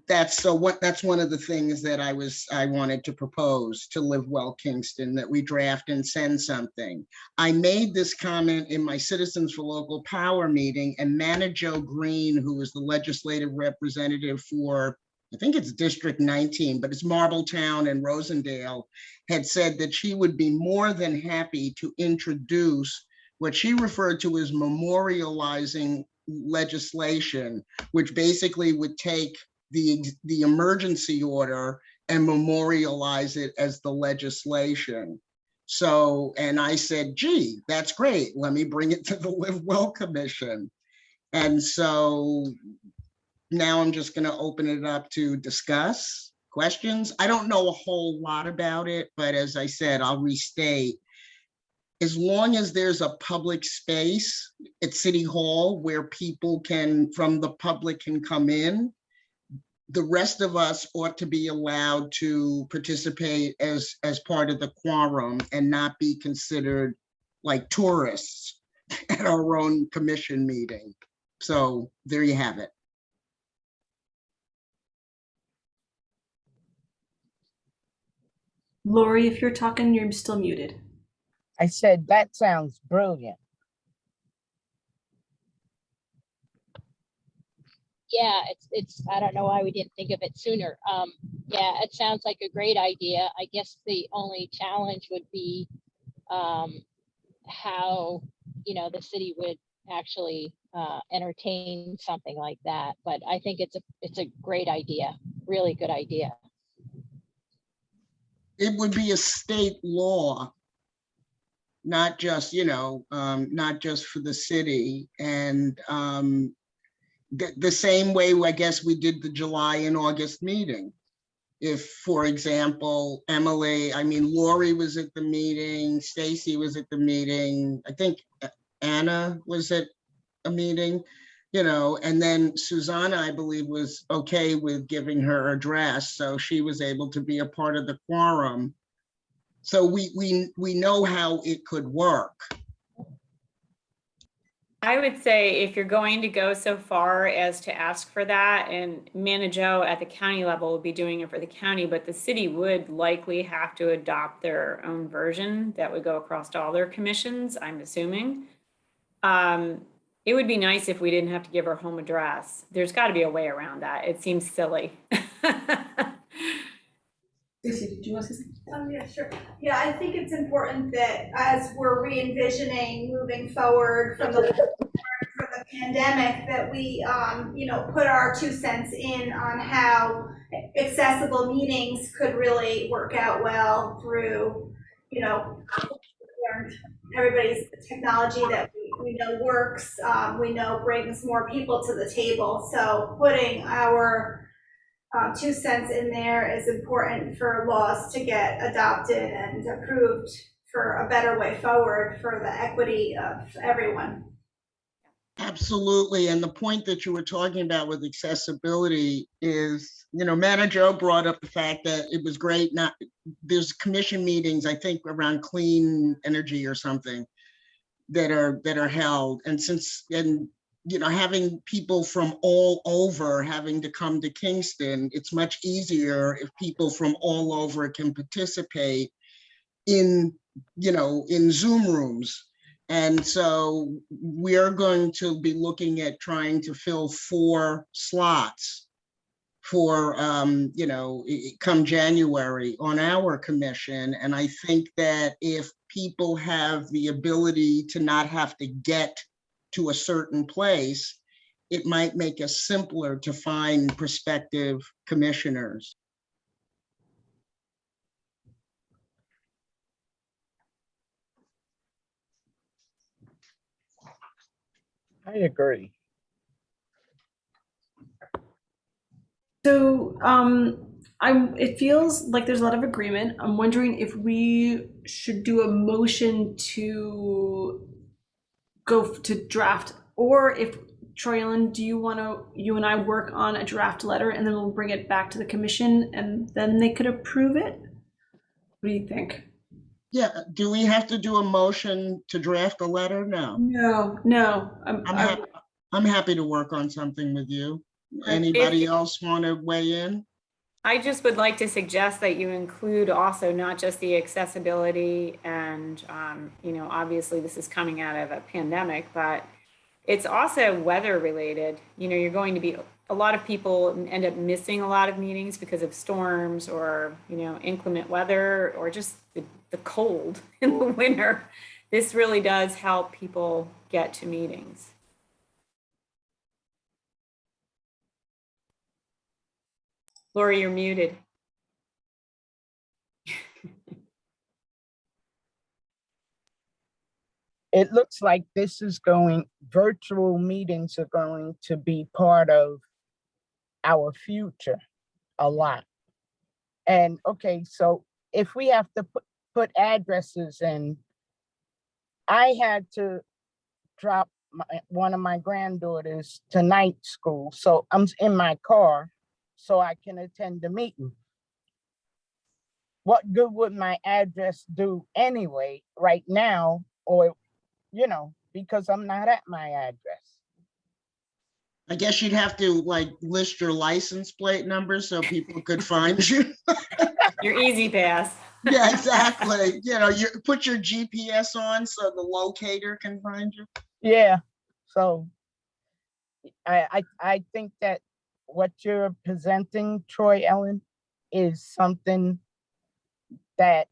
That's one of the things that I wanted to propose to Livewell Kingston, that we draft and send something. I made this comment in my Citizens for Local Power meeting, and Manajo Green, who is the legislative representative for, I think it's District 19, but it's Marbletown and Rosendale, had said that she would be more than happy to introduce what she referred to as memorializing legislation, which basically would take the emergency order and memorialize it as the legislation. So, and I said, gee, that's great. Let me bring it to the Livewell Commission. And so now I'm just going to open it up to discuss questions. I don't know a whole lot about it, but as I said, I'll restate. As long as there's a public space at City Hall where people from the public can come in, the rest of us ought to be allowed to participate as part of the quorum and not be considered like tourists at our own commission meeting. So there you have it. Lori, if you're talking, you're still muted. I said, that sounds brilliant. Yeah, it's I don't know why we didn't think of it sooner. Yeah, it sounds like a great idea. I guess the only challenge would be how, the city would actually entertain something like that. But I think it's a great idea, really good idea. It would be a state law, not just, not just for the city. And the same way, I guess, we did the July and August meeting. If, for example, Lori was at the meeting, Stacy was at the meeting, I think Anna was at a meeting, and then Susanna, I believe, was okay with giving her address, so she was able to be a part of the quorum. So we know how it could work. I would say if you're going to go so far as to ask for that, and Manajo at the county level will be doing it for the county, but the city would likely have to adopt their own version that would go across all their commissions, I'm assuming. It would be nice if we didn't have to give our home address. There's got to be a way around that. It seems silly. Stacy, did you want to say something? Oh, yeah, sure. Yeah, I think it's important that as we're re-envisioning moving forward from the pandemic, that we, put our 2 cents in on how accessible meetings could really work out well through, everybody's technology that we know works, we know brings more people to the table. So putting our 2 cents in there is important for laws to get adopted and approved for a better way forward for the equity of everyone. Absolutely. And the point that you were talking about with accessibility is, Manager Joe brought up the fact that it was great. There's commission meetings, I think around clean energy or something that are held. And having people from all over having to come to Kingston, it's much easier if people from all over can participate in Zoom rooms. And so we are going to be looking at trying to fill 4 slots for, come January on our commission. And I think that if people have the ability to not have to get to a certain place, it might make us simpler to find prospective commissioners. I agree. So it feels like there's a lot of agreement. I'm wondering if we should do a motion to go to draft, or if Troy Ellen, do you and I work on a draft letter and then we'll bring it back to the commission and then they could approve it? What do you think? Yeah, do we have to do a motion to draft a letter? No. No. I'm happy to work on something with you. Anybody else want to weigh in? I just would like to suggest that you include also not just the accessibility and, obviously this is coming out of a pandemic, but it's also weather related. You're going to be, a lot of people end up missing a lot of meetings because of storms or, inclement weather or just the cold in the winter. This really does help people get to meetings. Lori, you're muted. It looks like virtual meetings are going to be part of our future a lot. And okay, so if we have to put addresses in, I had to drop one of my granddaughters to night school. So I'm in my car so I can attend the meeting. What good would my address do anyway right now, or, because I'm not at my address? I guess you'd have to list your license plate number so people could find you. Your easy pass. Yeah, exactly. You put your GPS on so the locator can find you. Yeah. So I think that what you're presenting, Troy Ellen, is something that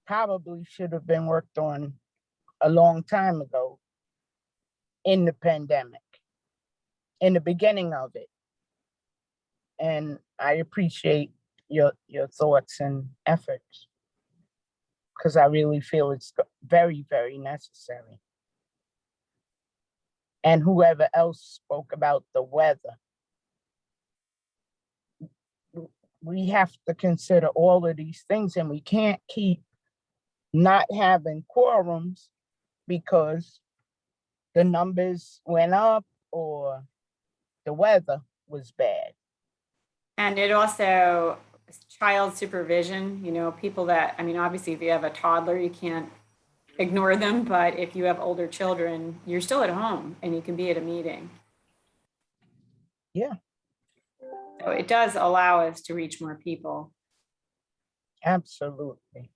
probably should have been worked on a long time ago in the pandemic, in the beginning of it. And I appreciate your thoughts and efforts, because I really feel it's very, very necessary. And whoever else spoke about the weather, we have to consider all of these things, and we can't keep not having quorums because the numbers went up or the weather was bad. And it also, child supervision, people that, obviously if you have a toddler, you can't ignore them, but if you have older children, you're still at home and you can be at a meeting. Yeah. So it does allow us to reach more people. Absolutely.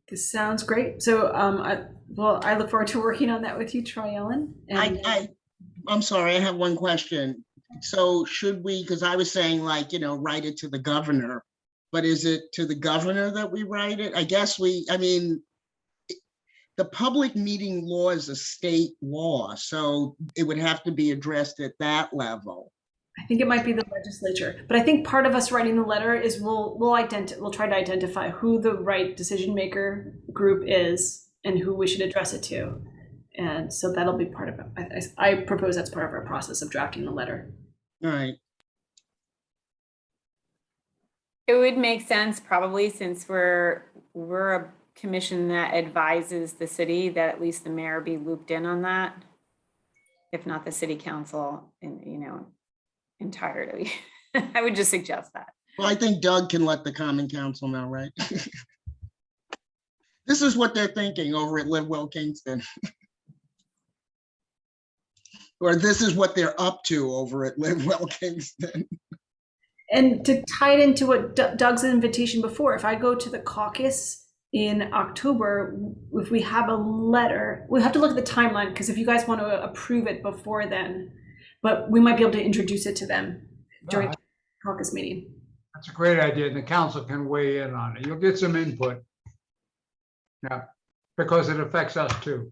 This sounds great. So, I look forward to working on that with you, Troy Ellen. And I'm sorry, I have one question. So should we, because I was saying like, write it to the governor, but is it to the governor that we write it? I guess the public meeting law is a state law, so it would have to be addressed at that level. I think it might be the legislature, but I think part of us writing the letter is we'll try to identify who the right decision maker group is and who we should address it to. And so that'll be part of it. I propose that's part of our process of drafting the letter. All right. It would make sense probably, since we're a commission that advises the city, that at least the mayor be looped in on that, if not the city council, entirely. I would just suggest that. Well, I think Doug can let the common council know, right? This is what they're thinking over at Livewell Kingston. Or this is what they're up to over at Livewell Kingston. And to tie it into what Doug's invitation before, if I go to the caucus in October, if we have a letter, we have to look at the timeline, because if you guys want to approve it before then, but we might be able to introduce it to them during the caucus meeting. That's a great idea, and the council can weigh in on it. You'll get some input. Yeah, because it affects us too.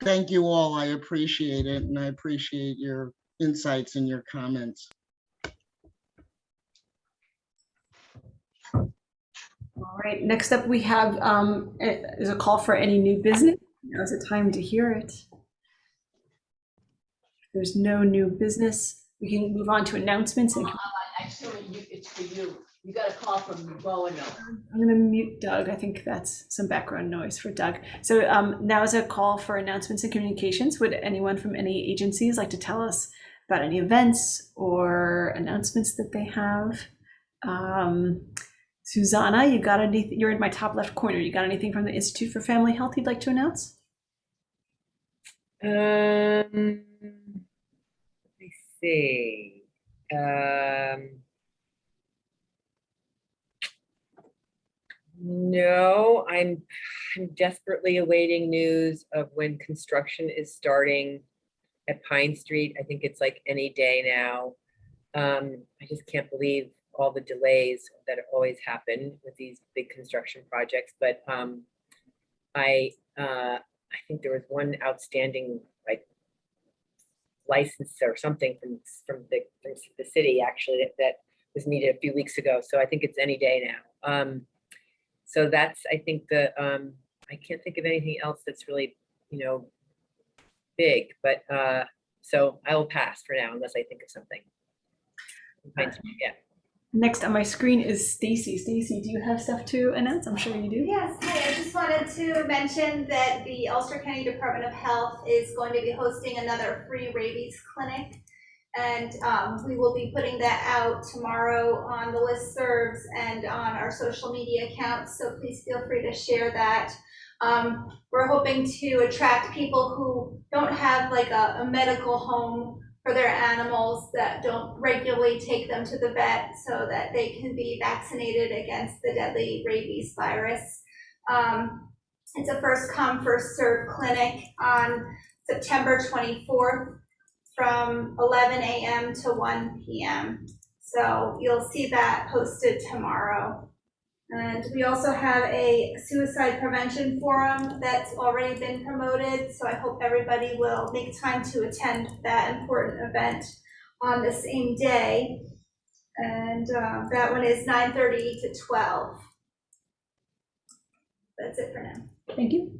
Thank you all. I appreciate it, and I appreciate your insights and your comments. All right, next up we have is a call for any new business. Now's the time to hear it. If there's no new business, we can move on to announcements. And Actually, it's for you. You got a call from Roanoke. I'm going to mute Doug. I think that's some background noise for Doug. So now is a call for announcements and communications. Would anyone from any agencies like to tell us about any events or announcements that they have? Susanna, you got anything? You're in my top left corner. You got anything from the Institute for Family Health you'd like to announce? Let me see. No, I'm desperately awaiting news of when construction is starting at Pine Street. I think it's like any day now. I just can't believe all the delays that always happen with these big construction projects. But I think there was one outstanding license or something from the city actually that was needed a few weeks ago. So I think it's any day now. So that's, I think I can't think of anything else that's really, big, but so I will pass for now unless I think of something. Yeah. Next on my screen is Stacy. Stacy, do you have stuff to announce? I'm sure you do. Yes, hi. I just wanted to mention that the Ulster County Department of Health is going to be hosting another free rabies clinic. And we will be putting that out tomorrow on the listservs and on our social media accounts. So please feel free to share that. We're hoping to attract people who don't have like a medical home for their animals, that don't regularly take them to the vet so that they can be vaccinated against the deadly rabies virus. It's a first come, first served clinic on September 24th from 11 a.m. to 1 p.m. So you'll see that posted tomorrow. And we also have a suicide prevention forum that's already been promoted. So I hope everybody will make time to attend that important event on the same day. And that one is 9:30 to 12. That's it for now. Thank you.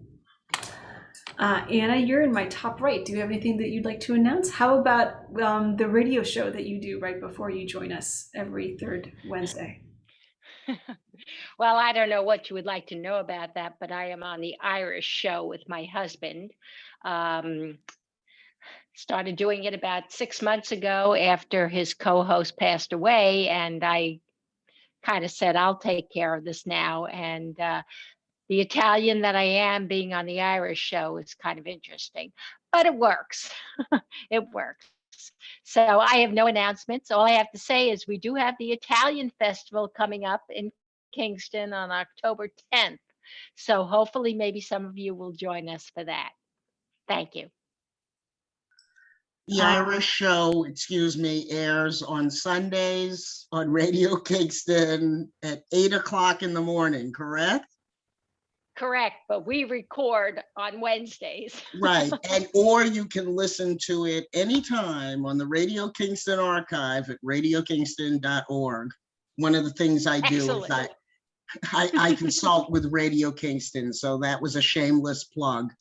Anna, you're in my top right. Do you have anything that you'd like to announce? How about the radio show that you do right before you join us every third Wednesday? Well, I don't know what you would like to know about that, but I am on the Irish show with my husband. Started doing it about 6 months ago after his co-host passed away, and I kind of said, I'll take care of this now. And the Italian that I am, being on the Irish show, is kind of interesting, but it works. It works. Yes. So I have no announcements. All I have to say is we do have the Italian Festival coming up in Kingston on October 10th. So hopefully maybe some of you will join us for that. Thank you. The Irish show, excuse me, airs on Sundays on Radio Kingston at 8 o'clock in the morning, correct? Correct, but we record on Wednesdays. Right, and or you can listen to it anytime on the Radio Kingston archive at radiokingston.org. One of the things I do is I consult with Radio Kingston, so that was a shameless plug.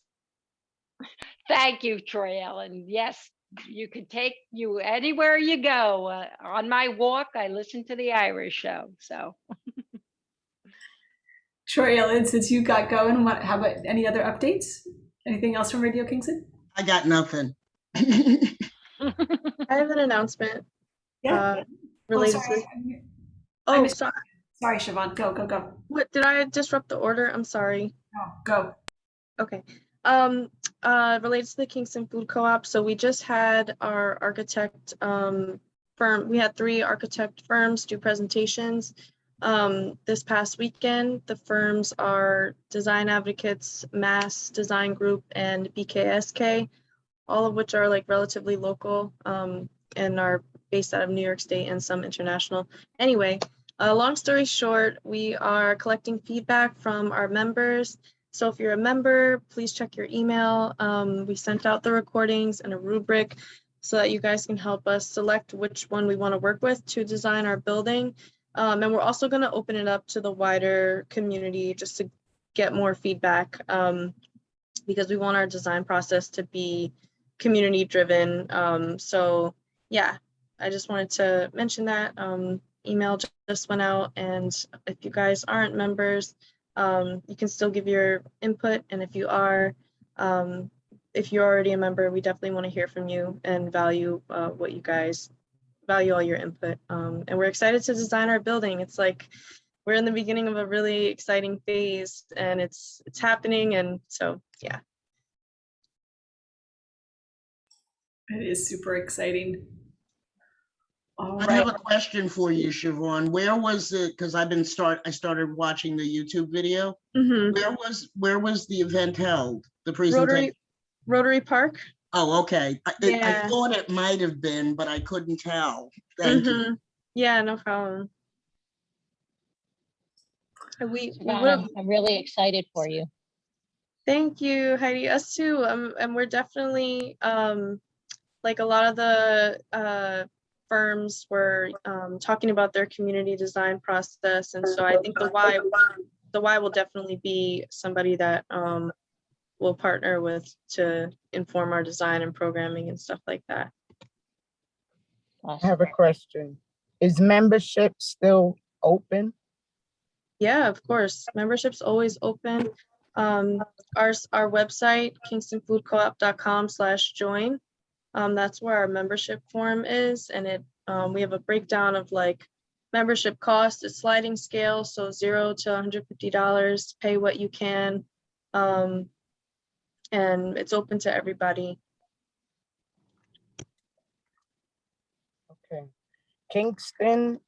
Thank you, Troy Ellen. Yes, you can take you anywhere you go. On my walk, I listen to the Irish show. So, Troy Ellen, since you got going, how about any other updates? Anything else from Radio Kingston? I got nothing. I have an announcement. Yeah. Related sorry. to. Oh, sorry. Sorry, Siobhan. Go. What, did I disrupt the order? I'm sorry. No, go. Okay. Related to the Kingston Food Co-op. So we just had our architect firm. We had 3 architect firms do presentations this past weekend. The firms are Design Advocates, Mass Design Group, and BKSK, all of which are like relatively local and are based out of New York State and some international. Anyway, long story short, we are collecting feedback from our members. So if you're a member, please check your email. We sent out the recordings and a rubric so that you guys can help us select which one we want to work with to design our building. And we're also going to open it up to the wider community just to get more feedback because we want our design process to be community driven. So yeah, I just wanted to mention that. Email just went out, and if you guys aren't members, you can still give your input. And if you are, if you're already a member, we definitely want to hear from you and value what you guys value, all your input. And we're excited to design our building. It's like we're in the beginning of a really exciting phase, and it's happening. And so, yeah. It is super exciting. All I right. have a question for you, Siobhan. Where was it? Because I started watching the YouTube video. Mm-hmm. Where was the event held? The presentation? Rotary Park. Oh, okay. I Yeah. thought it might have been, but I couldn't tell. Thank you. Yeah, no problem. Savannah, I'm really excited for you. Thank you, Heidi. Us too. And we're definitely like a lot of the firms were talking about their community design process, and so I think the Y will definitely be somebody that we'll partner with to inform our design and programming and stuff like that. I have a question. Is membership still open? Yeah, of course. Membership's always open. Our website, kingstonfoodcoop.com/join. That's where our membership form is, and it we have a breakdown of like membership cost, a sliding scale, so $0 to $150. Pay what you can, and it's open to everybody. Okay. Kingston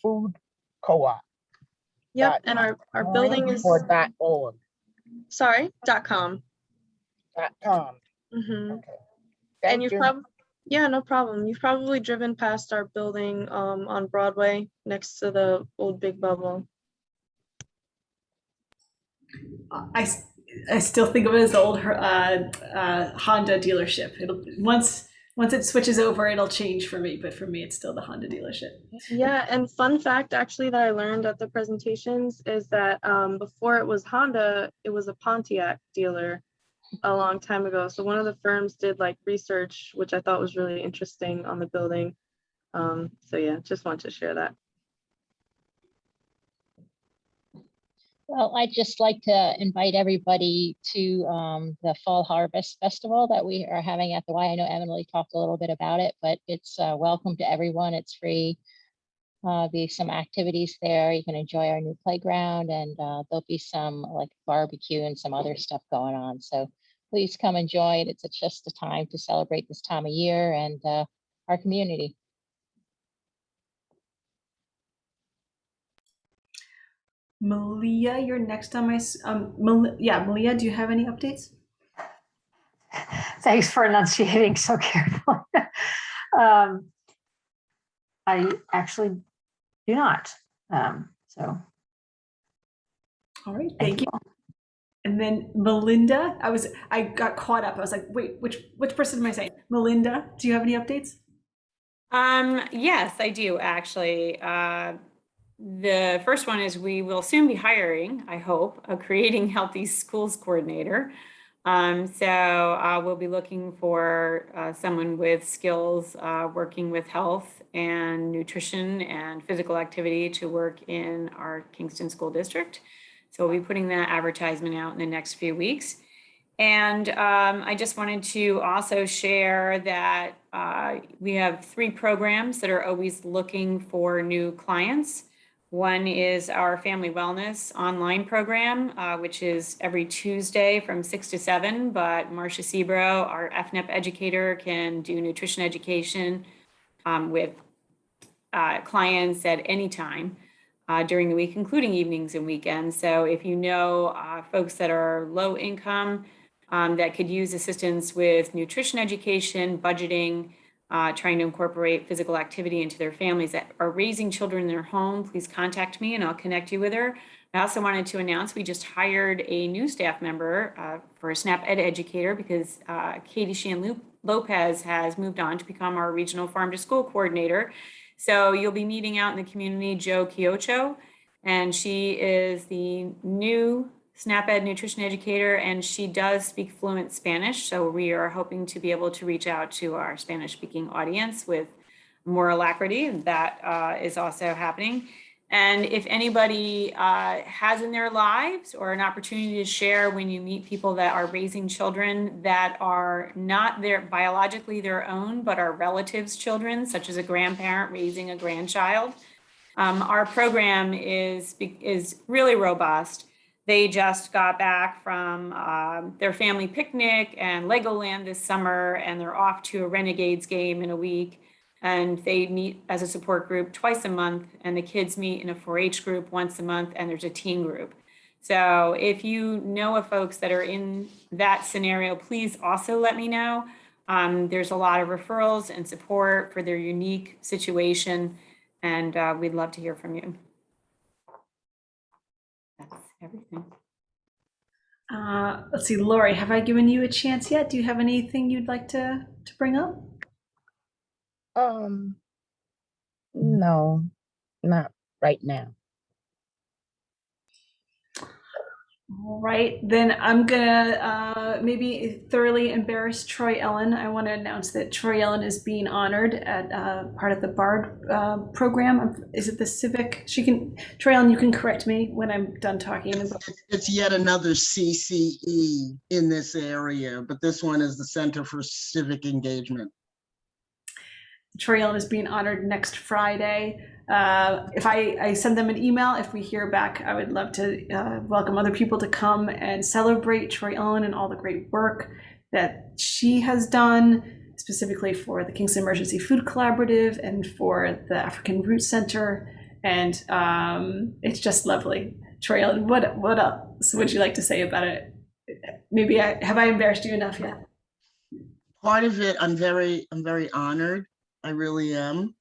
Food Co-op. Yep, and our building is .org. Sorry, .com. .com. Mm-hmm. Okay. And Thank you. Yeah, no problem. You've probably driven past our building on Broadway next to the old Big Bubble. I still think of it as the old Honda dealership. It'll once it switches over, it'll change for me, but for me, it's still the Honda dealership. Yeah, and fun fact actually that I learned at the presentations is that before it was Honda, it was a Pontiac dealer a long time ago. So one of the firms did like research, which I thought was really interesting on the building. So yeah, just want to share that. Well, I'd just like to invite everybody to the Fall Harvest Festival that we are having at the Y. I know Emily talked a little bit about it, but it's welcome to everyone. It's free. Be some activities there. You can enjoy our new playground, and there'll be some like barbecue and some other stuff going on. So please come and join. It's just a time to celebrate this time of year and our community. Malia, you're next on my, Malia, do you have any updates? Thanks for enunciating so carefully. I actually do not. So. All right, thank you. And then Melinda, I got caught up. I was like, wait, which person am I saying? Melinda, do you have any updates? Yes, I do actually. The first one is we will soon be hiring, I hope, a Creating Healthy Schools coordinator. So we'll be looking for someone with skills working with health and nutrition and physical activity to work in our Kingston School District. So we'll be putting that advertisement out in the next few weeks. And I just wanted to also share that we have 3 programs that are always looking for new clients. One is our Family Wellness online program, which is every Tuesday from 6 to 7, but Marcia Sebro, our FNEP educator, can do nutrition education with clients at any time during the week, including evenings and weekends. So if you know folks that are low income that could use assistance with nutrition education, budgeting, trying to incorporate physical activity into their families that are raising children in their home, please contact me and I'll connect you with her. I also wanted to announce we just hired a new staff member for a SNAP Ed educator because Katie Shan Lopez has moved on to become our regional farm to school coordinator. So you'll be meeting out in the community Jo Kiocho, and she is the new SNAP Ed nutrition educator, and she does speak fluent Spanish. So we are hoping to be able to reach out to our Spanish speaking audience with more alacrity. That is also happening. And if anybody has in their lives or an opportunity to share when you meet people that are raising children that are not biologically their own, but are relatives' children, such as a grandparent raising a grandchild, our program is really robust. They just got back from their family picnic and Legoland this summer, and they're off to a Renegades game in a week. And they meet as a support group twice a month, and the kids meet in a 4-H group once a month, and there's a teen group. So if you know of folks that are in that scenario, please also let me know. There's a lot of referrals and support for their unique situation, and we'd love to hear from you. That's everything. Let's see, Lori, have I given you a chance yet? Do you have anything you'd like to bring up? No, not right now. All right, then I'm gonna maybe thoroughly embarrass Troy Ellen. I want to announce that Troy Ellen is being honored at part of the BARD program. Is it the civic? Troy Ellen, you can correct me when I'm done talking. It's yet another CCE in this area, but this one is the Center for Civic Engagement. Troy Ellen is being honored next Friday. If I send them an email, if we hear back, I would love to welcome other people to come and celebrate Troy Ellen and all the great work that she has done, specifically for the Kingston Emergency Food Collaborative and for the African Root Center. And it's just lovely. Troy Ellen, what else would you like to say about it? Maybe have I embarrassed you enough yet? Part of it, I'm very honored. I really am.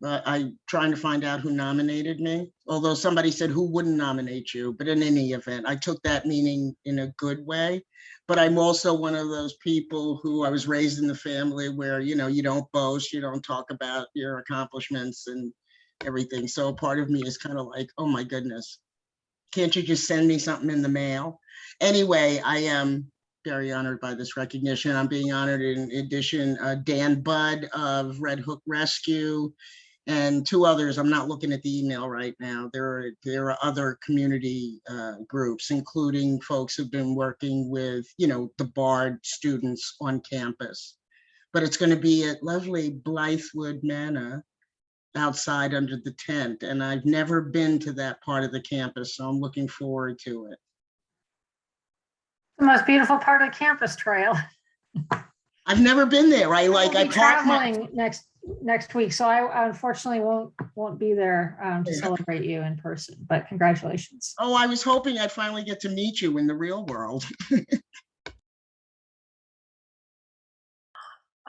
I'm trying to find out who nominated me. Although somebody said, who wouldn't nominate you? But in any event, I took that meaning in a good way. But I'm also one of those people who I was raised in the family where, you don't boast, you don't talk about your accomplishments and everything. So a part of me is kind of like, oh my goodness, can't you just send me something in the mail? Anyway, I am very honored by this recognition. I'm being honored in addition, Dan Budd of Red Hook Rescue and 2 others. I'm not looking at the email right now. There are other community groups, including folks who've been working with, the BARD students on campus. But it's going to be at lovely Blythewood Manor outside under the tent. And I've never been to that part of the campus, so I'm looking forward to it. The most beautiful part of the campus trail. I've never been there. I We'll be parked my, traveling next week, so I unfortunately won't be there to celebrate you in person, but congratulations. oh, I was hoping I'd finally get to meet you in the real world.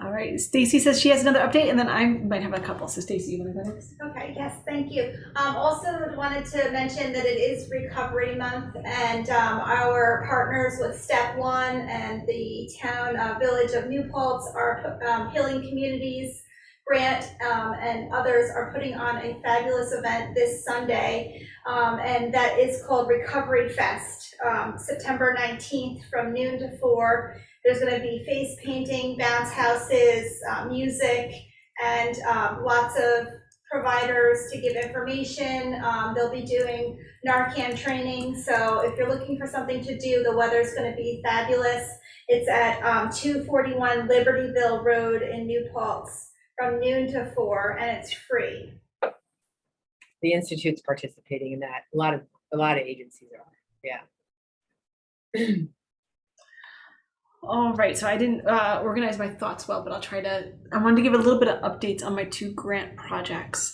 All right, Stacy says she has another update, and then I might have a couple. So Stacy, you want to go next? Okay, yes, thank you. Also wanted to mention that it is Recovery Month, and our partners with Step One and the town village of New Paltz are Healing Communities Grant and others are putting on a fabulous event this Sunday, and that is called Recovery Fest, September 19th from noon to 4. There's going to be face painting, bounce houses, music, and lots of providers to give information. They'll be doing Narcan training. So if you're looking for something to do, the weather's going to be fabulous. It's at 241 Libertyville Road in New Paltz from noon to 4, and it's free. The Institute's participating in that. A lot of agencies are, yeah. All right, so I didn't organize my thoughts well, but I wanted to give a little bit of updates on my 2 grant projects.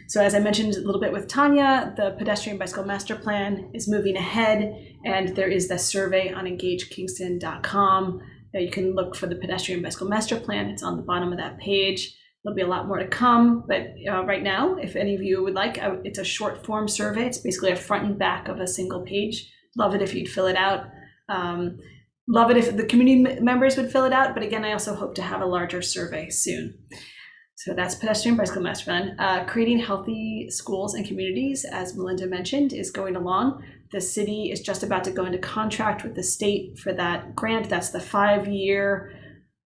So as I mentioned a little bit with Tanya, the Pedestrian Bicycle Master Plan is moving ahead, and there is the survey on engagekingston.com that you can look for the Pedestrian Bicycle Master Plan. It's on the bottom of that page. There'll be a lot more to come, but right now, if any of you would like, it's a short form survey. It's basically a front and back of a single page. Love it if you'd fill it out. Love it if the community members would fill it out, but again, I also hope to have a larger survey soon. So that's Pedestrian Bicycle Master Plan. Creating healthy schools and communities, as Melinda mentioned, is going along. The city is just about to go into contract with the state for that grant. That's the 5-year,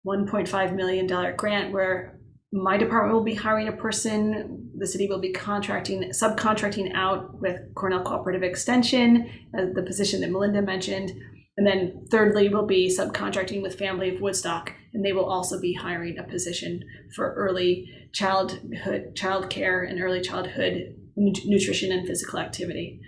$1.5 million grant where my department will be hiring a person. The city will be subcontracting out with Cornell Cooperative Extension, the position that Melinda mentioned. And then thirdly, we'll be subcontracting with Family of Woodstock, and they will also be hiring a position for early child care and early childhood nutrition and physical activity.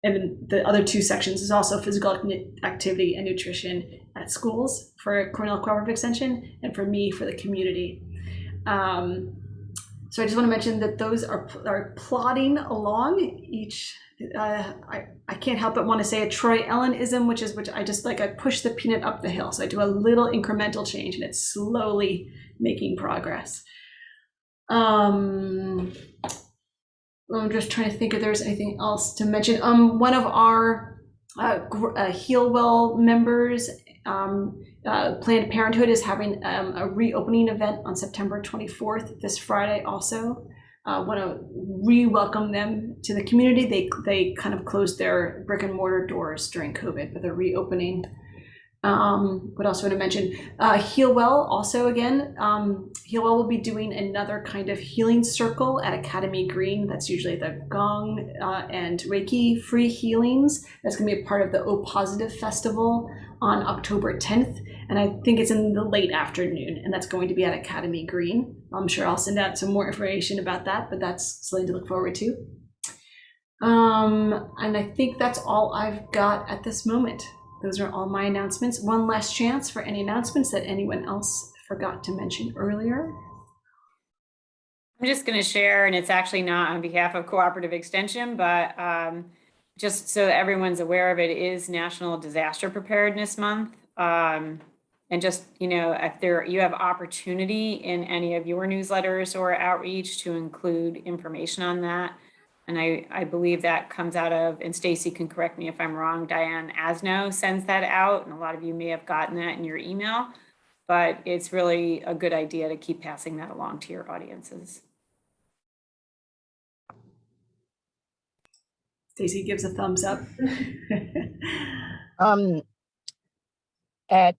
And the other 2 sections is also physical activity and nutrition at schools for Cornell Cooperative Extension, and for me for the community. So I just want to mention that those are plodding along. Each I can't help but want to say a Troy Ellenism, which I push the peanut up the hill. So I do a little incremental change, and it's slowly making progress. I'm just trying to think if there's anything else to mention. One of our Healwell members, Planned Parenthood, is having a reopening event on September 24th, this Friday also. Want to re-welcome them to the community. They kind of closed their brick and mortar doors during COVID, but they're reopening. What else would I mention? Healwell also, again, Healwell will be doing another kind of healing circle at Academy Green. That's usually the Gong and Reiki free healings. That's going to be a part of the O Positive Festival on October 10th. And I think it's in the late afternoon, and that's going to be at Academy Green. I'm sure I'll send out some more information about that, but that's something to look forward to. And I think that's all I've got at this moment. Those are all my announcements. One last chance for any announcements that anyone else forgot to mention earlier. I'm just going to share, and it's actually not on behalf of Cooperative Extension, but just so everyone's aware of it, is National Disaster Preparedness Month. And just, if you have opportunity in any of your newsletters or outreach to include information on that. And I believe that comes out of, and Stacy can correct me if I'm wrong, Diane Asno sends that out, and a lot of you may have gotten that in your email, but it's really a good idea to keep passing that along to your audiences. Stacy gives a thumbs up. At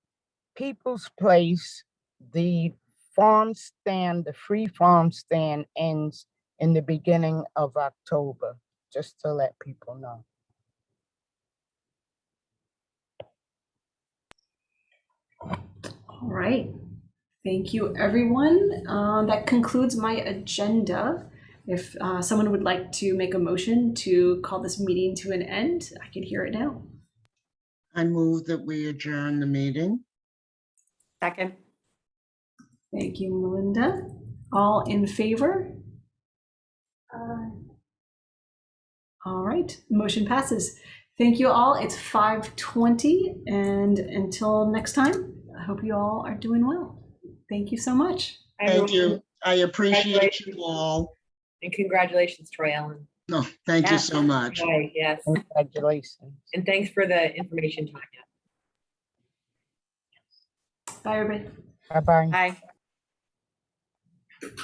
People's Place, the free farm stand ends in the beginning of October, just to let people know. All right. Thank you, everyone. That concludes my agenda. If someone would like to make a motion to call this meeting to an end, I can hear it now. I move that we adjourn the meeting. Second. Thank you, Melinda. All in favor? All right, motion passes. Thank you all. It's 5:20, and until next time, I hope you all are doing well. Thank you so much. Thank you. I appreciate you all. And congratulations, Troy Allen. No, thank you Yes. so much. Hi, yes. Congratulations. And thanks for the information, Tanya. Bye, everybody. Bye-bye. Bye.